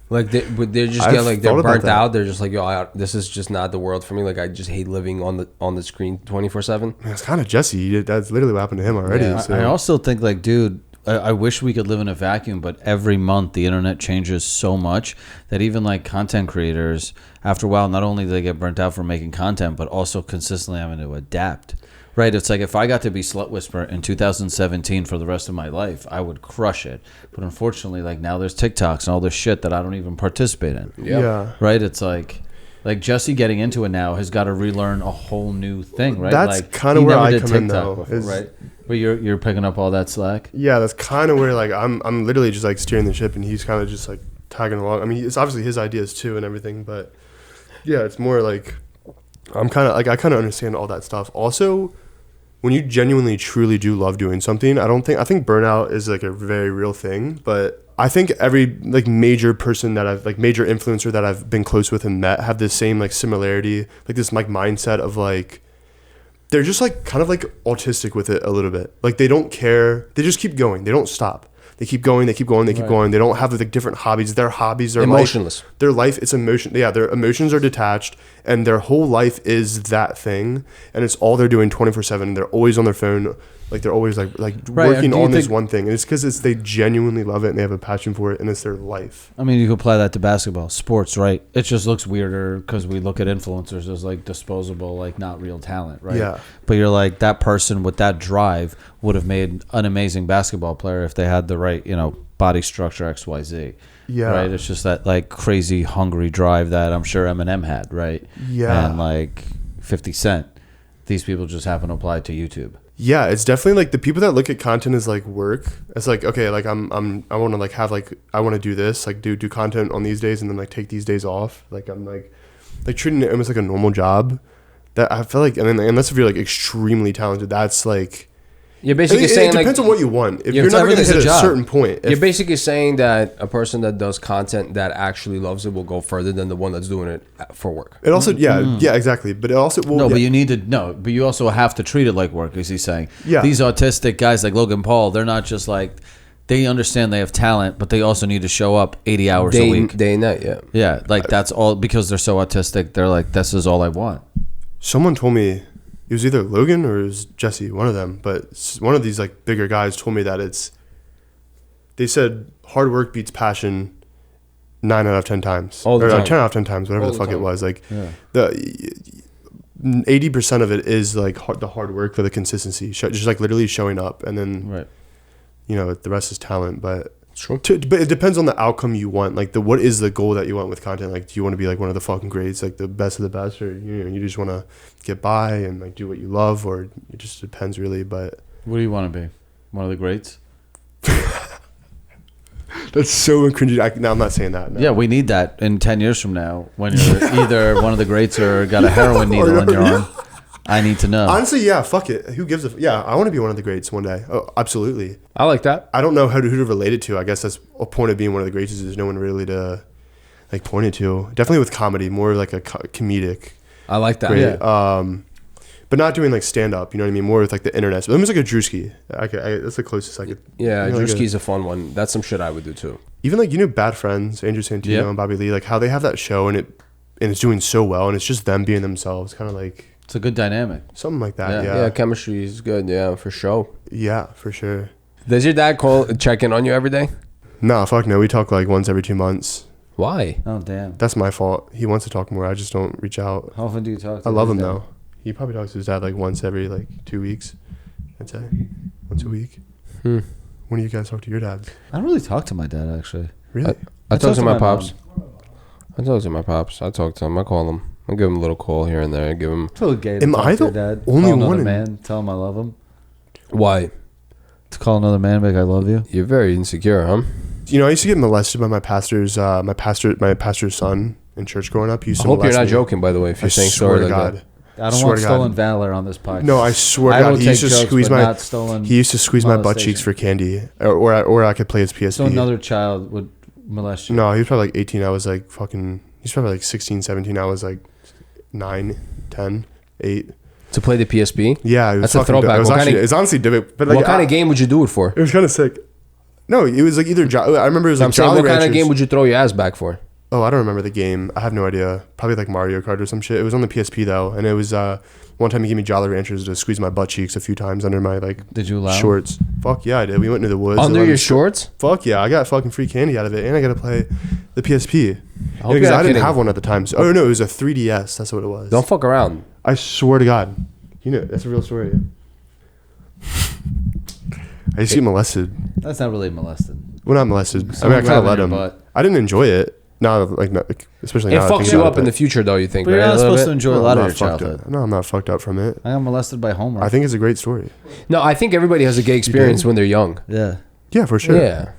Like they're just get like they're burnt out. They're just like, yo, this is just not the world for me. Like I just hate living on the screen 24/7. It's kind of Jesse. That's literally what happened to him already. Yeah, so. I also think like, dude, I wish we could live in a vacuum, but every month the internet changes so much that even like content creators, after a while, not only do they get burnt out from making content, but also consistently having to adapt. Right? It's like if I got to be Slut Whisperer in 2017 for the rest of my life, I would crush it. But unfortunately, like now there's TikToks and all this shit that I don't even participate in. Yeah. Right? It's like Jesse getting into it now has got to relearn a whole new thing, right? That's like, kind of where I come in, though. Before, right? But you're picking up all that slack? Yeah, that's kind of where like I'm literally just like steering the ship and he's kind of just like tagging along. I mean, it's obviously his ideas too and everything, but yeah, it's more like I'm kind of like I kind of understand all that stuff. Also, when you genuinely truly do love doing something, I think burnout is like a very real thing, but I think every like major person that I've like major influencer that I've been close with and met have this same like similarity, like this like mindset of like they're just like kind of like autistic with it a little bit. Like they don't care. They just keep going. They don't stop. They keep going. They keep going. They keep going. They don't have like different hobbies. Their hobbies are emotionless. Their life, it's emotion. Yeah, their emotions are detached, and their whole life is that thing, and it's all they're doing 24/7. They're always on their phone. Like they're always like working on this one thing, and it's because they genuinely love it and they have a passion for it, and it's their life. I mean, you could apply that to basketball, sports, right? It just looks weirder because we look at influencers as like disposable, like not real talent, right? Yeah. But you're like that person with that drive would have made an amazing basketball player if they had the right, body structure XYZ. Yeah. Right. It's just that like crazy hungry drive that I'm sure Eminem had, right? Yeah. And like 50 Cent. These people just happen to apply it to YouTube. Yeah, it's definitely like the people that look at content as like work. It's like, okay, like I want to like have like I want to do this, like do content on these days and then like take these days off. Like I'm like treating it almost like a normal job. That I feel like, and then unless if you're like extremely talented, that's like you're basically saying it depends on what you want. If Yeah, you're never going to hit a job. certain point, you're basically saying that a person that does content that actually loves it will go further than the one that's doing it for work. it also yeah exactly. But it also But you need to but you also have to treat it like work, as he's saying. Yeah. These autistic guys like Logan Paul, they're not just like they understand they have talent, but they also need to show up 80 hours a week. Day and night, yeah. Yeah, like that's all because they're so autistic. They're like, this is all I want. Someone told me it was either Logan or it was Jesse, one of them, but one of these like bigger guys told me that they said hard work beats passion 9 out of 10 times. All the or time. 10 out of 10 times, whatever All the the fuck time. it was. Like Yeah. the 80% of it is like the hard work for the consistency, just like literally showing up, and then Right. the rest is talent. But True. but it depends on the outcome you want. Like what is the goal that you want with content? Like, do you want to be like one of the fucking greats, like the best of the best, or you just want to get by and like do what you love, or it just depends really. But What do you want to be? One of the greats? that's so cringy. Now I'm not saying that. No. Yeah, we need that in 10 years from now when you're either one of the greats or got a heroin needle in your arm. I need to know. Honestly, yeah, fuck it. Who gives a yeah, I want to be one of the greats one day. Oh, absolutely. I like that. I don't know who to relate it to. I guess that's a point of being one of the greats is there's no one really to like point it to. Definitely with comedy, more like a comedic. I like that. Great. Yeah. But not doing like stand up, you know what I mean? More with like the internet. So almost like a Drewski. That's the closest I could. Yeah, like Drewski's a fun one. That's some shit I would do too. Even like Bad Friends, Andrew Santino Yep. and Bobby Lee, like how they have that show and it's doing so well and it's just them being themselves, kind of like It's a good dynamic. something like that. Yeah. Yeah, Yeah, chemistry is good. Yeah, for sure. yeah, for sure. Does your dad check in on you every day? Nah, fuck no. We talk like once every 2 months. Why? Oh, damn. That's my fault. He wants to talk more. I just don't reach out. How often do you talk to I love his him dad? though. He probably talks to his dad like once every like 2 weeks. I'd say once a week. When do you guys talk to your dads? I don't really talk to my dad actually. Really? I talk to my pops. mom. I talk to my pops. I talk to him. I call him. I give him a little call here and there. I give him. Totally gay to Am talk I to your the dad. only Call another one in- man. Tell him I love him. Why? To call another man, like I love you. You're very insecure, huh? You know, I used to get molested by my pastor's son in church growing up. He used I to hope you're molest not me. joking, by the way, if you're I saying swear story to like God. that. I don't Swear want to stolen God. valor on this podcast. No, I swear to I God, will he used take to jokes, squeeze but my. not stolen. He used to squeeze my butt cheeks molestation. for candy, or I could play his PSP. So another child would molest you. No, he was probably like 18. I was like fucking. He's probably like 16, 17. I was like 9, 10, 8. To play the PSP? Yeah, it was That's a fucking throwback. dope. It was What actually, kind of- it's honestly dope. But like, What kind of game would you do it for? It was kind of sick. No, it was like either. I remember it was like I'm saying, Jolly what kind of Ranchers. game would you throw your ass back for? Oh, I don't remember the game. I have no idea. Probably like Mario Kart or some shit. It was on the PSP though, and it was one time he gave me Jolly Ranchers to squeeze my butt cheeks a few times under my like Did you allow? shorts. Fuck yeah, I did. We went into the woods. Under and your let him- shorts? Fuck yeah, I got fucking free candy out of it, and I got to play the PSP. I hope Because you're not I didn't kidding. have one at the time. So, oh no, it was a 3DS. That's what it was. Don't fuck around. I swear to God, you know that's a real story. I used to get molested. That's not really molested. Well, not molested. I mean, I Someone kind of grabbing let your him. butt. I didn't enjoy it. Not like especially It now. that I fucks think you about up in it. the future, though, you think, But right? you're A not little supposed to bit? enjoy a No, lot I'm of not your fucked childhood. up. No, I'm not fucked up from it. I got molested by homework. I think it's a great story. No, I think everybody has a gay experience when they're young. yeah. Yeah, for sure. Yeah.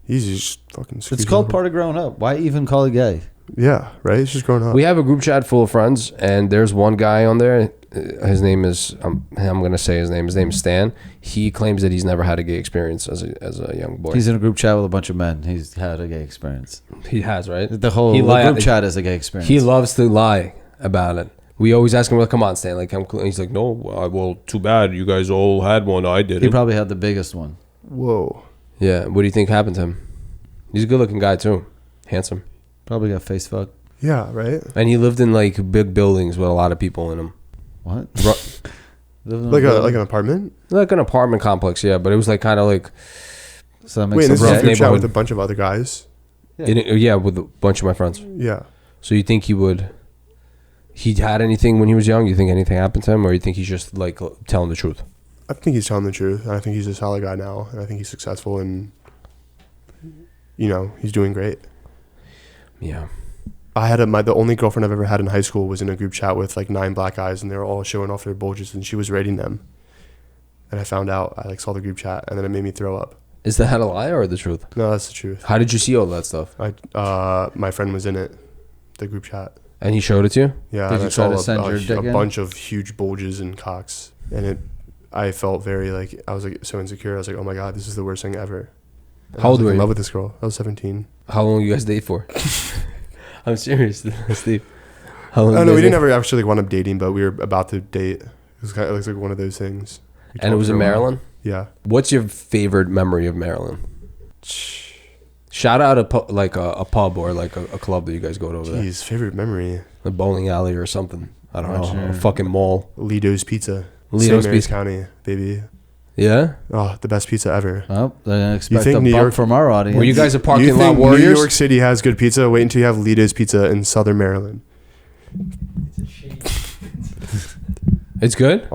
He's just fucking. It's squeezing called over. part of growing up. Why even call it gay? Yeah, right. It's just growing up. We have a group chat full of friends, and there's one guy on there. His name is I'm gonna say his name. His name is Stan. He claims that he's never had a gay experience as a young boy. He's in a group chat with a bunch of men. He's had a gay experience. He has, right? The whole He the group chat is a gay experience. He loves to lie about it. We always ask him, "Well, come on, Stan." Like, he's like, "No, well, too bad. You guys all had one. I did He it." probably had the biggest one. Whoa. Yeah. What do you think happened to him? He's a good-looking guy too, handsome, Probably got face fucked. Yeah, right. and he lived in like big buildings with a lot of people in them. What? Like an apartment. Like an apartment complex, yeah, but it was like kind of like So that makes Wait, this sense. is a rough group chat neighborhood. with a bunch of other guys. yeah, with a bunch of my friends. Yeah. So you think he had anything when he was young? You think anything happened to him, or you think he's just like telling the truth? I think he's telling the truth. And I think he's a solid guy now, and I think he's successful, and he's doing great. Yeah. I had the only girlfriend I've ever had in high school was in a group chat with like 9 black guys, and they were all showing off their bulges, and she was rating them. And I found out. I like saw the group chat, and then it made me throw up. Is that a lie or the truth? No, that's the truth. How did you see all that stuff? My friend was in it, the group chat. And he showed it to you? Yeah, Did and you I try saw to send your dick a in? bunch of huge bulges and cocks, and I felt very like I was like so insecure. I was like, oh my god, this is the worst thing ever. And How I was old were in you? love with this girl. I was 17. How long you guys date for? I'm serious, Steve. How long? I you don't know. guys We didn't date? ever actually like wind up dating, but we were about to date. It was like one of those things. We And it talked was for in a while. Maryland? Yeah. What's your favorite memory of Maryland? Shout out a pub or like a club that you guys go to over there. Jeez, favorite memory. A bowling alley or something. I don't know. Roger. A fucking mall. Lido's Pizza. Lido's St. Mary's Pizza. County, baby. Yeah? Oh, the best pizza ever. Oh, they're gonna expect think a New bump York- from our audience. Were you guys a You parking lot think New warriors? York City has good pizza? Wait until you have Lido's Pizza in Southern Maryland. It's a shame. It's good?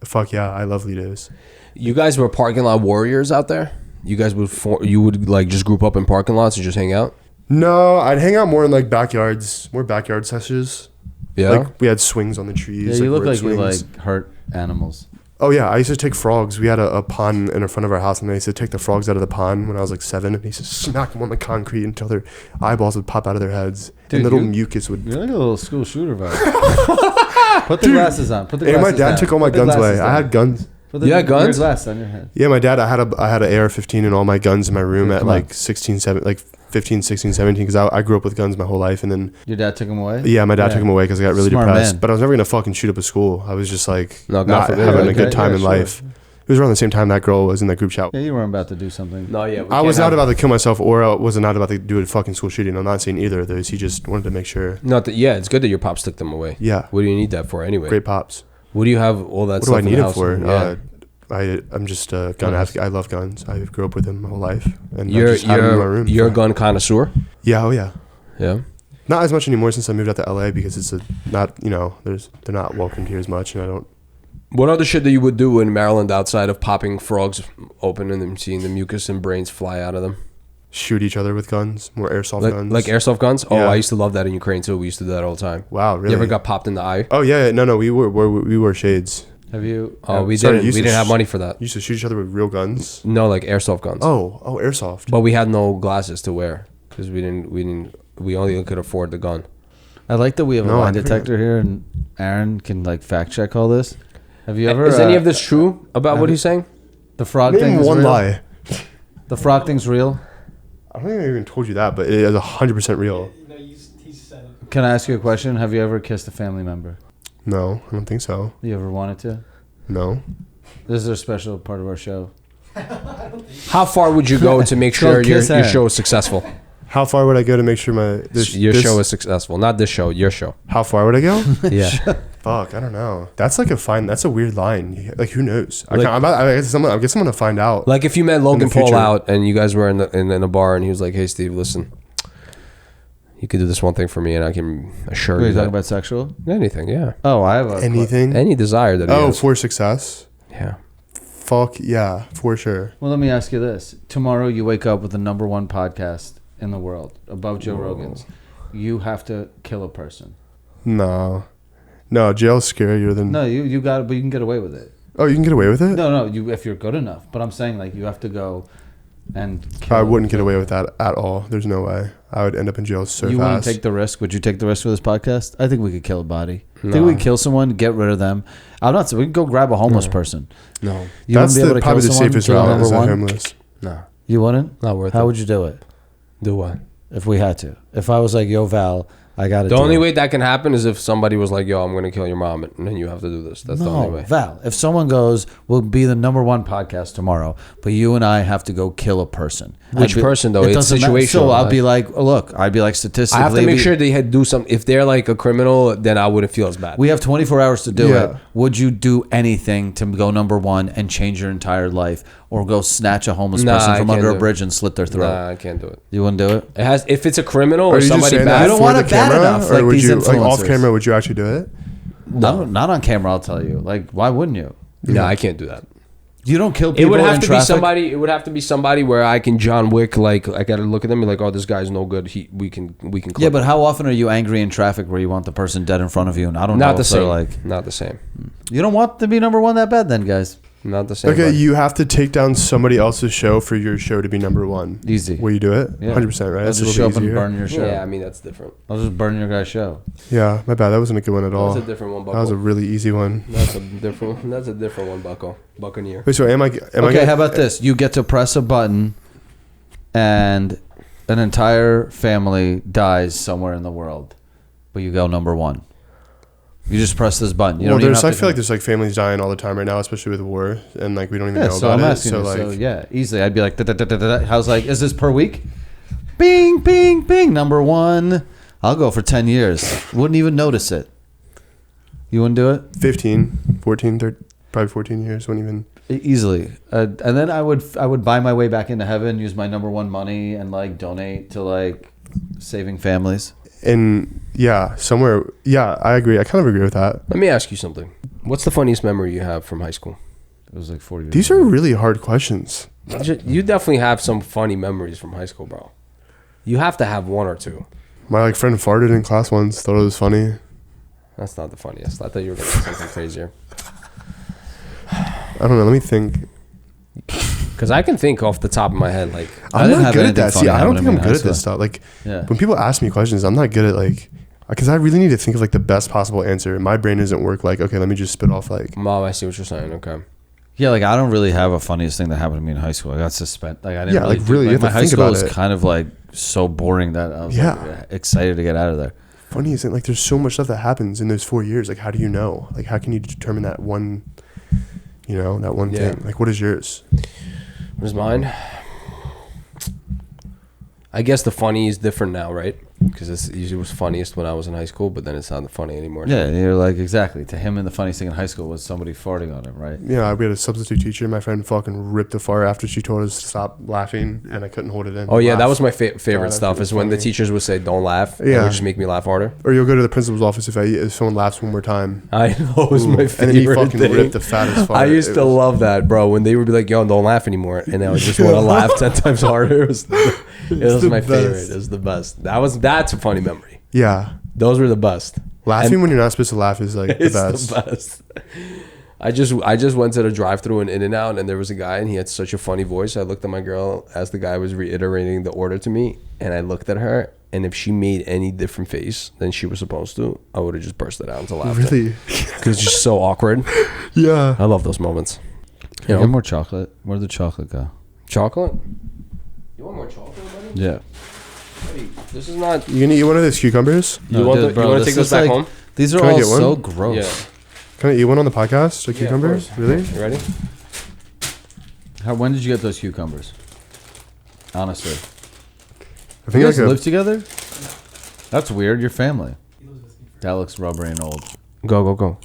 Fuck yeah, I love Lido's. You guys were parking lot warriors out there? You guys would like just group up in parking lots and just hang out? No, I'd hang out more in like backyards, more backyard sessions. Yeah. Like we had swings on the trees. Yeah, you look rope like you swings. like hurt animals. Oh yeah, I used to take frogs. We had a pond in front of our house, and I used to take the frogs out of the pond when I was like 7, and I used to smack them on the concrete until their eyeballs would pop out of their heads, Dude, and little you- mucus would. You're like a little school shooter vibe. Put the glasses on. Put the And glasses my dad down. took all my Put the guns away. glasses I down. had guns. Put the, You had guns? Your glass on your head. Yeah, my dad. I had an AR-15 and all my guns in my room Dude, at come on. like 15, 16, 17, because I grew up with guns my whole life, and then Your dad took them away? yeah, my dad took them away because I got really Smart depressed. man. But I was never gonna fucking shoot up a school. I was just like No, God not forbid, having right? a good Okay, time yeah, in sure. life. It was around the same time that girl was in that group chat. Yeah, you weren't about to do something. No, yeah. I was not about to kill myself, or I was not about to do a fucking school shooting. I'm not saying either of those. He just wanted to make sure. Not that. Yeah, it's good that your pops took them away. Yeah, What do you need that for anyway? great pops. What do you have all that What do stuff I in the need it house? for? Yeah. I'm just a gun Nice. advocate. I love guns. I grew up with them my whole life, and I You're just had them in my room. you're a gun connoisseur. Yeah, oh yeah. Yeah. Not as much anymore since I moved out to LA because it's they're not welcomed here as much, and I don't What other shit that you would do in Maryland outside of popping frogs open and then seeing the mucus and brains fly out of them? Shoot each other with guns, more airsoft guns. Like airsoft guns? Oh, Yeah. I used to love that in Ukraine too. We used to do that all the time. Wow, really? You ever got popped in the eye? Oh yeah, no, we wore shades. Have you? Oh, we Sorry, didn't. you We used didn't to have money for that. You used to shoot each other with real guns. No, like airsoft guns. Oh, airsoft. But we had no glasses to wear because we only could afford the gun. I like that we have a No, lie I never- detector here, and Aaron can like fact check all this. Have you ever? Is any of this true about what he's saying? The frog thing? Name is one real? lie. The frog thing's real. I don't think I even told you that, but it is 100% real. You know, he said it. Can I ask you a question? Have you ever kissed a family member? No, I don't think so. You ever wanted to? No. This is a special part of our show. How far would you go to make Go sure your kiss Aaron. show is successful? How far would I go to make sure Your show is successful, not this show. Your show. How far would I go? Yeah. Fuck, I don't know. That's like that's a weird line. Like, who knows? I Like- guess I'm gonna find out. Like if you met Logan the Paul future. out and you guys were in a bar and he was like, "Hey Steve, listen, you could do this one thing for me, and I can assure Are you you that talking about sexual? anything, yeah, Oh, I have a Anything? any desire that he Oh, has, for success? yeah." Fuck yeah, for sure. Well, let me ask you this: tomorrow you wake up with the #1 podcast in the world, above Joe Rogan's. You have to kill a person. No, jail's scarier than. No, you got it, but you can get away with it. Oh, you can get away with it? No, you if you're good enough. But I'm saying like you have to go and kill I wouldn't get away with that at all. There's no way. I would end up in jail so You fast. wouldn't take the risk? Would you take the risk for this podcast? I think we could kill a body. I No. think we could kill someone, get rid of them. I'm not saying we can go grab a homeless person. No, You That's wouldn't be able to probably kill the someone, safest kill route. number Is one? homeless. no, You wouldn't? not worth it. How would you do it do what? if we had to? If I was like, yo, Val, I got to The do only it. way that can happen is if somebody was like, "Yo, I'm gonna kill your mom," and then you have to do this. That's the only No, way. Val, if someone goes, we'll be the #1 podcast tomorrow, but you and I have to go kill a person. Which person, though? It It's doesn't matter. So situational, I'll like- be like, look, I'd be like statistically. I have to make sure they had do something. If they're like a criminal, then I wouldn't feel as bad. We have 24 hours to do Yeah. it. Would you do anything to go #1 and change your entire life, or go snatch a homeless Nah, person I from can't under a do it. bridge and slit their throat? Nah, I can't do it. You wouldn't do it? It has if it's a criminal Are or you just somebody saying bad. that You don't for want the it bad camera, enough, or like would these you, like off influencers. camera, would you actually do it? Not on camera. I'll tell you. Like, why wouldn't you? No, I can't do that. You don't kill people. It would have in to traffic? be somebody. It would have to be somebody where I can John Wick. Like I gotta look at them and be like, "Oh, this guy's no good. We can. Yeah, clip but him." how often are you angry in traffic where you want the person dead in front of you? And I don't know Not the if they're same. like, Not the same. you don't want to be #1 that bad, then, guys. Not the same. Okay, buddy. you have to take down somebody else's show for your show to be #1. Easy. Will you do it? Yeah. 100%, right? I'll That's a just little show up bit and easier. burn your show. Yeah, I mean that's different. I'll just burn your guy's show. Yeah, my bad. That wasn't a good one at all. That's a different one. That was a Bucko. really easy one. That's a different. That's a different one. Bucko. Buccaneer. Wait, so am I? Okay, how about this? You get to press a button, and an entire family dies somewhere in the world, but you go #1. You just press this button. You Well, don't even there's. have I to feel like there's like families dying all the time right now, especially with war, and like we don't even yeah, know so about I'm it. asking So you. like, So yeah, easily. I'd be like, da-da-da-da-da. How's like, is this per week? Bing, bing, bing. #1. I'll go for 10 years. Wouldn't even notice it. You wouldn't do it? 15, 14, 13, probably 14 years. Wouldn't even. Easily. And then I would buy my way back into heaven, use my #1 money, and like donate to like saving families. And yeah, somewhere. Yeah, I agree. I kind of agree with that. Let me ask you something. What's the funniest memory you have from high school? It was like 40 years These ago. are really hard questions. You definitely have some funny memories from high school, bro. You have to have one or two. My like friend farted in class once. Thought it was funny. That's not the funniest. I thought you were going to say something crazier. I don't know. Let me think. Because I can think off the top of my head, like, I I'm didn't not have good at anything that. See, funny I don't happen think to I'm me in good high at this school. stuff. Like Yeah. when people ask me questions, I'm not good at like. Because I really need to think of like the best possible answer. My brain doesn't work like, okay, let me just spit off like. Mom, I see what you're saying. Okay. Yeah, like I don't really have a funniest thing that happened to me in high school. I got suspended. Like I didn't Yeah, really. like, really, you have my to high think school about was it. kind of like so boring that I was like, excited to get out of there. Funny isn't like there's so much stuff that happens in those 4 years. Like, how do you know? Like, how can you determine that one? You know, that one Yeah. thing. Like, what is yours? What is mine? I guess the funny is different now, right? because it usually was funniest when I was in high school, but then it's not funny anymore. Yeah, you're like, exactly. To him, and the funniest thing in high school was somebody farting on him, right? Yeah, we had a substitute teacher. My friend fucking ripped the fart after she told us to stop laughing, and I couldn't hold it in. Oh yeah, Laugh. that was my favorite God, stuff. Is when the funny. teachers would say, "Don't laugh." Yeah, it Yeah. would just make me laugh harder. Or you'll go to the principal's office if someone laughs one more time. I know it was Ooh, my and favorite then he fucking thing. ripped the fattest fart. I used to love that, bro. When they would be like, "Yo, don't laugh anymore," and I would just want to laugh 10 times harder. It was the my best. favorite. It was the best. That's a funny memory. Yeah, Those were the best. laughing when you're not supposed to laugh is like the It's best. the best. I just went to the drive-through in In-N-Out, and there was a guy, and he had such a funny voice. I looked at my girl as the guy was reiterating the order to me, and I looked at her, and if she made any different face than she was supposed to, I would have just bursted out into laughter. Really? Because it's just so awkward. Yeah. I love those moments. You You get know, more chocolate. Where'd the chocolate go? chocolate. You want more chocolate, buddy? Yeah. Buddy, this is not. You gonna eat one of those cucumbers? You want to bro, take this those is back like- home? These are Can I all get one? so gross. Yeah. Can I eat one on the podcast? A Yeah, of cucumber? course. Really? You ready? When did you get those cucumbers? Honestly. I You think guys like live together? That's weird. Your family. He lives with me for That looks rubbery and old. Go.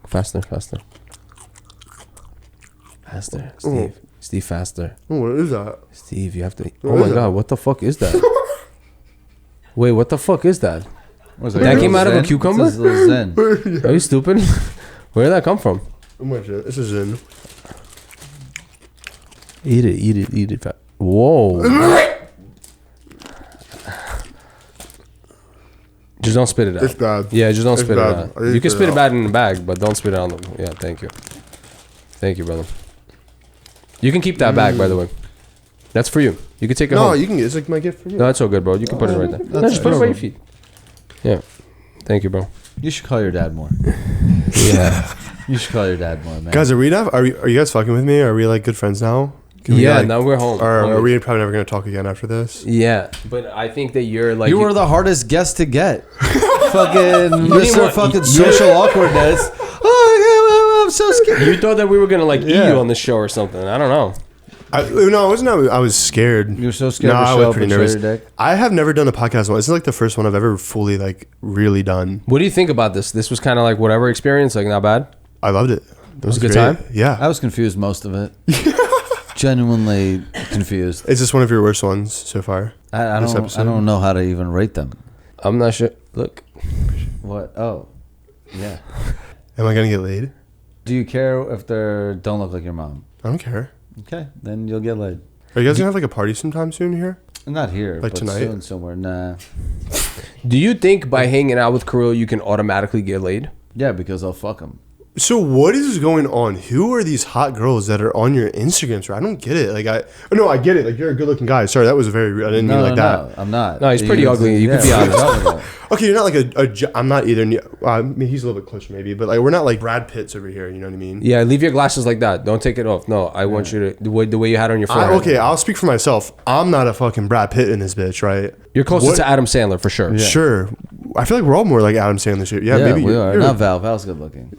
Faster. Faster, Oh. Steve, faster. Oh, what is that? Steve, you have to. What Oh is my that? God, what the fuck is that? Wait, what the fuck is that? What was That little came out of a Zen? cucumber? It's a little Zen. Are you stupid? Where did that come from? Oh my shit. This is in. Eat it. Whoa. Just don't spit it out. It's bad. Yeah, just don't It's spit bad. it I out. didn't You can spit spit it it back in the bag, but don't spit it on the. Yeah, thank you. Thank you, brother. You can keep that bag, by the way. That's for you. You can take it No, home. you can. It's like my gift for you. No, that's all good, bro. You can put it right there. No, just put it by your feet. Yeah. Thank you, bro. You should call your dad more. Yeah. You should call your dad more, man. Guys, are you guys fucking with me? Are we like good friends now? Can we, Yeah, like, now we're home. Or are Homie. we probably never gonna talk again after this? Yeah, but I think that you're like you were the hardest guest to get. Fucking didn't Mr. want- fucking you- social awkwardness. Oh, I'm so scared. You thought that we were gonna like eat Yeah. you on the show or something. I don't know. No, I wasn't. I was scared. You were so scared No, to I show was up pretty and show nervous. your dick. I have never done a podcast once. This is like the first one I've ever fully like really done. What do you think about this? This was kind of like whatever experience, like not bad. I loved it. It was a good great. time? Yeah. I was confused most of it. Genuinely confused. Is this one of your worst ones so far? I This don't. episode? I don't know how to even rate them. I'm not sure. Look, What? Oh, yeah. Am I gonna get laid? Do you care if they don't look like your mom? I don't care. Okay, then you'll get laid. Are you guys gonna have like a party sometime soon here? Not here, Like but tonight? soon somewhere. Nah. do you think by hanging out with Kirill you can automatically get laid? Yeah, because I'll fuck him. So what is going on? Who are these hot girls that are on your Instagram? Story? I don't get it. Like I get it. Like you're a good-looking guy. Sorry, that was very. I didn't mean like that. No, I'm not. No, he's pretty ugly. You can be what are honest. talking about? Okay, you're not like I'm not either. I mean, he's a little bit closer maybe, but like we're not like Brad Pitts over here. You know what I mean? Yeah, leave your glasses like that. Don't take it off. No, I want you to the way you had on your forehead. Okay, I'll speak for myself. I'm not a fucking Brad Pitt in this bitch, right? You're closer What- to Adam Sandler for sure. Sure. I feel like we're all more like Adam Sandler shit. Yeah, maybe we are. You're, Not Val. Val's good looking.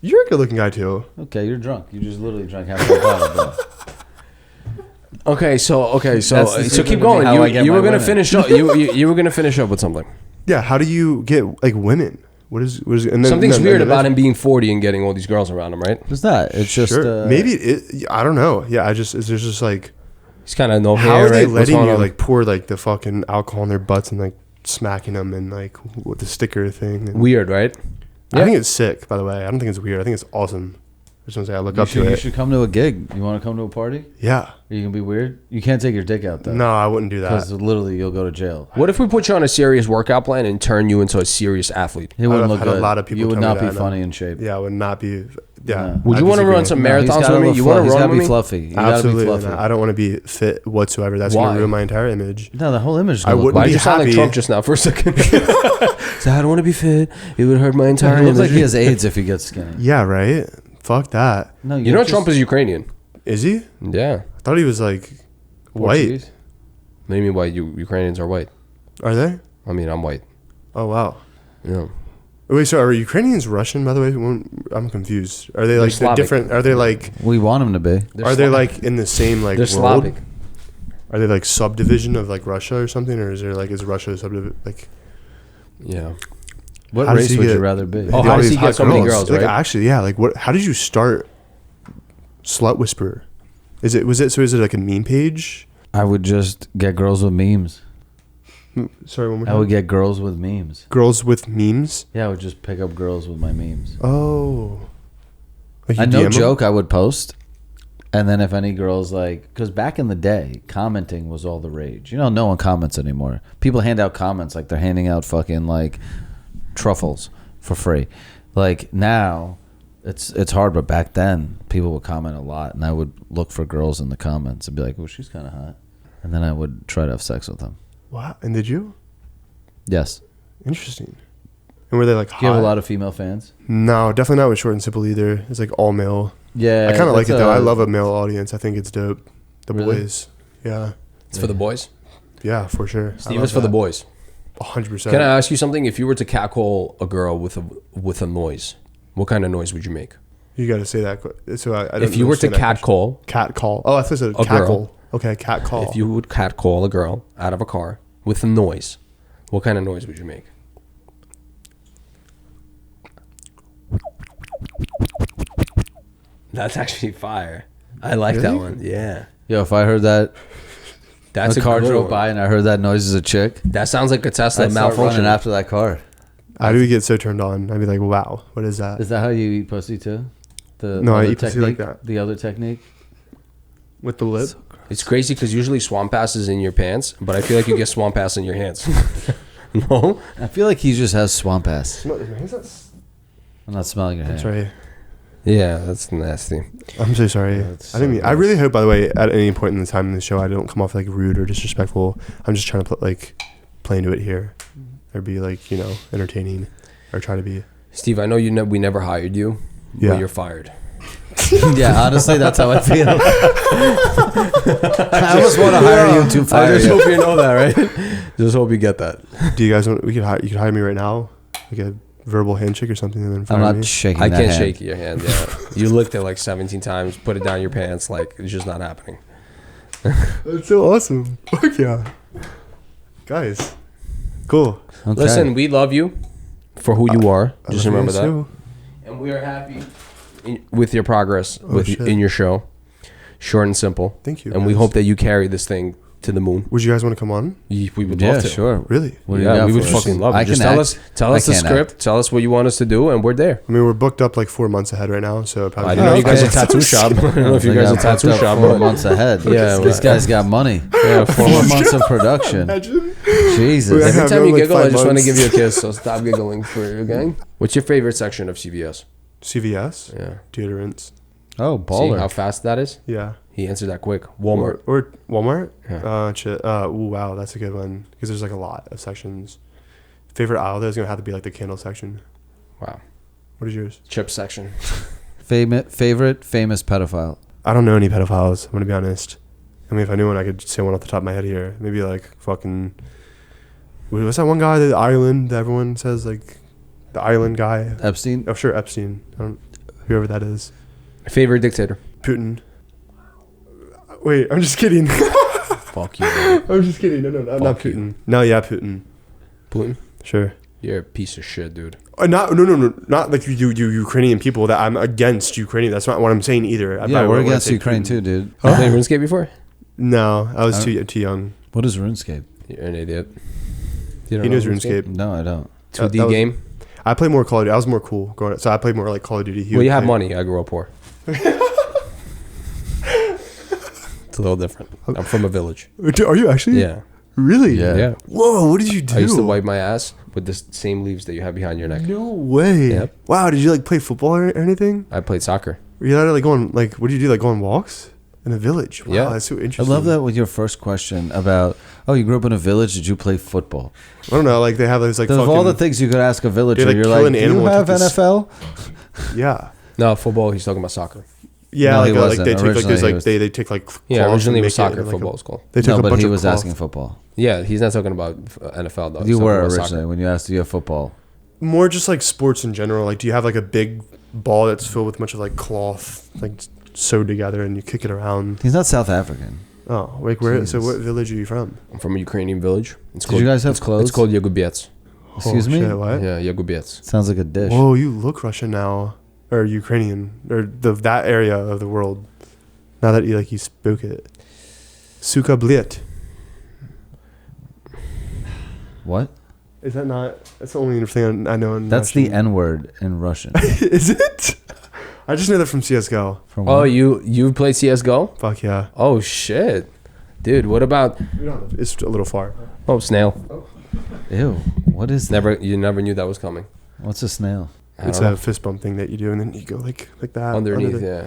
you're a good-looking guy too. Okay, you're drunk. You just literally drank half a bottle, bro. Okay, so That's keep gonna going. be how I get You my were gonna women. finish up. You were gonna finish up with something. Yeah. How do you get like women? What is? And then, Something's and weird then- about him being 40 and getting all these girls around him, right? It's not. It's just Sure. Maybe it. I don't know. Yeah. There's just like. He's kind of no How hair, are they right? What's letting going you on? like pour like the fucking alcohol in their butts and like smacking them and like with the sticker thing? And Weird, right? I think it's sick. By the way, I don't think it's weird. I think it's awesome. I just want to say I look up to You it. should come to a gig. You want to come to a party? Yeah. Are you gonna be weird? You can't take your dick out though. No, I wouldn't do Because that. literally you'll go to jail. What if we put you on a serious workout plan and turn you into a serious athlete? He wouldn't I've look had a good. lot of people You would tell me not be that, funny in shape. Yeah, I would not be. Yeah. No. Would you I want to disagree. run some No, he's marathons gotta with me? look You fluffy. want to He's run gotta with be me? fluffy. You Absolutely gotta be not. fluffy. I don't want to be fit whatsoever. That's Why? gonna ruin my entire image. No, the whole image. is I gonna look wouldn't Why like- be did you sound like happy. Trump just now for a second? So I don't want to be fit. It would hurt my entire He looks like image. he has AIDS if he gets skinny. Yeah, right. Fuck that. No, You know Trump is Ukrainian. Is he? Yeah. I thought he was like white. Portuguese. What do you mean white? Ukrainians are white. Are they? I mean, I'm white. Oh wow. Yeah. Wait, so are Ukrainians Russian? By the way, I'm confused. Are they like Slavic. different? Are they like? We want him to be. They're Are they Slavic. like in the same like They're world? Slavic. Are they like subdivision of like Russia or something, or is Russia a subdivision? Like, Yeah. What How does race he would get- you rather be? Oh, how does he get so many girls, Like right? actually, yeah. Like what? How did you start Slut Whisperer? Is it like a meme page? I would just get girls with memes. Sorry, one more I time. would get girls with memes. Girls with memes. Yeah, I would just pick up girls with my memes. Oh, like I you no DM 'em? joke. I would post, and then if any girls like, because back in the day, commenting was all the rage. You know, no one comments anymore. People hand out comments like they're handing out fucking like truffles for free. Like now, it's hard, but back then people would comment a lot, and I would look for girls in the comments and be like, "Oh, she's kind of hot," and then I would try to have sex with them. Wow. And did you? Yes. Interesting. And were they like hot? Do you have a lot of female fans? No, definitely not with Short and Simple either. It's like all male. Yeah, I kind of like that's it though. I love a male audience. I think it's dope. The Really? boys. Yeah. It's for the boys. Yeah, for sure. Steve, it's for the boys. 100%. Can I ask you something? If you were to catcall a girl with a noise, what kind of noise would you make? You got to say that. So I don't If you were to understand that question. catcall, Cat call. Oh, I thought it said A cackle. girl. Okay, cat call. if you would catcall a girl out of a car with a noise, what kind of noise would you make? That's actually fire. I like that Really? one. Yeah. Yo, if I heard that That's a car good drove one. by and I heard that noise as a chick, That sounds like a Tesla I'd start running malfunction. after that car. How do we get so turned on? I'd be like, wow, what is that? Is that how you eat pussy too? The No, I other eat pussy like technique? that. The other technique? With the lip? It's crazy because usually swamp ass is in your pants, but I feel like you get swamp ass in your hands. No? I feel like he just has swamp ass. No, I'm not smelling your hand. sorry. Yeah, that's nasty. I'm so sorry. That's I didn't so mean. I really hope, by the way, at any point in the time in the show, I don't come off like rude or disrespectful. I'm just trying to play into it here, or be like, entertaining, or try to be. Steve, I know we never hired you, Yeah. but you're fired. Yeah, honestly, that's how I feel. I almost want to hire you to I fire just you. hope you know that, right? Just hope you get that. Do you guys want? You could hire me right now, like a verbal handshake or something, and then fire I'm not me. shaking I that can't hand. shake your hand. Yeah, you licked it like 17 times. Put it down your pants. Like it's just not happening. That's so awesome. Fuck yeah, guys. Cool. Okay. Listen, we love you for who you are. I Just love you remember guys that. too. And we are happy with your progress shit. in your show. Short and simple. Thank you. And we guys. hope that you carry this thing to the moon. Would you guys want to come on? We would Yeah, love to. sure. Really? What do you Yeah, got we for would us? fucking love it. I Just can tell act. us the I can't script. act. Tell us what you want us to do, and we're there. I mean, we're booked up like 4 months ahead right now, so probably. I didn't know you guys okay. are tattoo shop. I don't know if you They guys are got tattoo booked up shop. 4 but- months ahead. Yeah, This guy's got money. Yeah, 4 months of production. Imagine. Jesus. Yeah. Every I've time known you like giggle, I 5 just want to months. give you a kiss. So stop giggling for your gang. What's your favorite section of CVS? CVS Yeah. deodorants. Oh, See baller. how fast that is? Yeah. He answered that quick. Walmart. Or Walmart. Yeah. Ooh, wow, that's a good one because there's like a lot of sections. Favorite aisle though is gonna have to be like the candle section. Wow. What is yours? Chip section. Favorite famous pedophile. I don't know any pedophiles. I'm gonna be honest. I mean, if I knew one, I could say one off the top of my head here. Maybe like fucking. What's that one guy? The island that everyone says like, the island guy. Epstein. Oh, sure, Epstein. Whoever that is. Favorite dictator. Putin. Wait, I'm just kidding. Fuck you, man. I'm just kidding. No, not Fuck you. Putin. No, yeah, Putin. Putin. Sure. You're a piece of shit, dude. No, not like you Ukrainian people. That I'm against Ukrainian. That's not what I'm saying either. Yeah, we're against Ukraine too, dude. You played RuneScape before? No, I was too young. What is RuneScape? You're an idiot. He You don't knows know RuneScape. No, I don't. 2D that was- game. I played more Call of Duty. I was more cool growing up, so I played more like Call of Duty. He Well, would you have play- money. I grew up poor. It's a little different. I'm from a village. Are you actually? Yeah. Really? Yeah. Yeah. Whoa! What did you do? I used to wipe my ass with the same leaves that you have behind your neck. No way. Yep. Wow. Did you like play football or anything? I played soccer. Were you allowed to like go on like what do you do like go on walks in a village? Wow, Yeah. that's so I interesting. love that with your first question about, oh, you grew up in a village. Did you play football? I don't know. Like they have those like Of fucking, all the things you could ask a villager, like, you're kill like, an do you animal and have take this- NFL? yeah. No, football. He's talking about soccer. Yeah, No, he like wasn't. they take like Originally, those he like was- they take like Yeah, cloth originally it and was make soccer. like, Football is called. They took No, a but bunch he of was cloth. asking football. Yeah, he's not talking about NFL though. He's You talking were about originally soccer. when you asked, do you have football? More just like sports in general. Like, do you have like a big ball that's filled with a bunch of like cloth like sewed together and you kick it around? He's not South African. Oh, like where? So Jesus. what village are you from? I'm from a Ukrainian village. It's Did you guys have it's clothes? called Yagubiets. Excuse Oh, me? shit, what? Yeah, Yagubiets. Sounds like a dish. Whoa, you look Russian now, or Ukrainian, or that area of the world. Now that you spoke it. Suka blit. What? Is that not? That's the only thing I know in That's Russian. the N word in Russian. Is it? I just know that from CS:GO. From Oh, what? you played CS:GO? Fuck yeah. Oh shit, dude. What about It's a little far. snail? Ew. What is that? You never knew that was coming. What's a snail? It's a fist bump thing that you do, and then you go like that Underneath. under the- Yeah,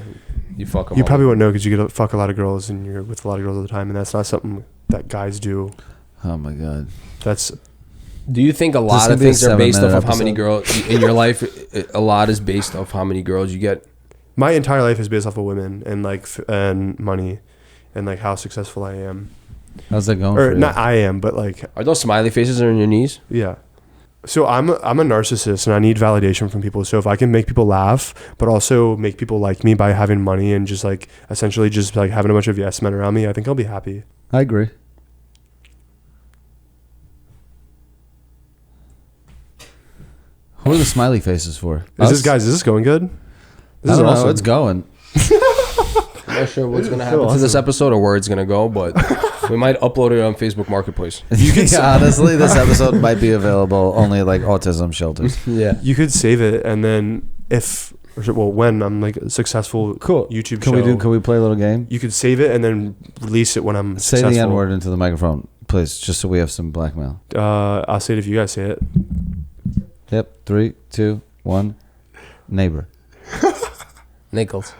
you fuck them. You probably won't know because you get to fuck a lot of girls, and you're with a lot of girls all the time, and that's not something that guys do. Oh my god. That's Do you think a This lot could of be a things are based off 7-minute of how many episode. girls in your life? A lot is based off how many girls you get. my entire life is based off of women and and money, and like how successful I am, How's that going or for you? not I am, but like Are those smiley faces on your knees? yeah. So I'm a narcissist, and I need validation from people. So if I can make people laugh, but also make people like me by having money and just like essentially just like having a bunch of yes men around me, I think I'll be happy. I agree. Who are the smiley faces for? Is this Us? is this going good? I This is don't know. awesome. It's going. I'm not sure what's gonna so happen to this awesome. episode or where it's gonna go, but we might upload it on Facebook Marketplace. Yeah, honestly, this episode might be available only like autism shelters. Yeah. You could save it, and then when I'm like a successful YouTube show, Can we play a little game? you could save it and then release it when I'm Say successful. the N word into the microphone, please, just so we have some blackmail. I'll say it if you guys say it. Yep. 3, 2, 1. Neighbor. Nichols.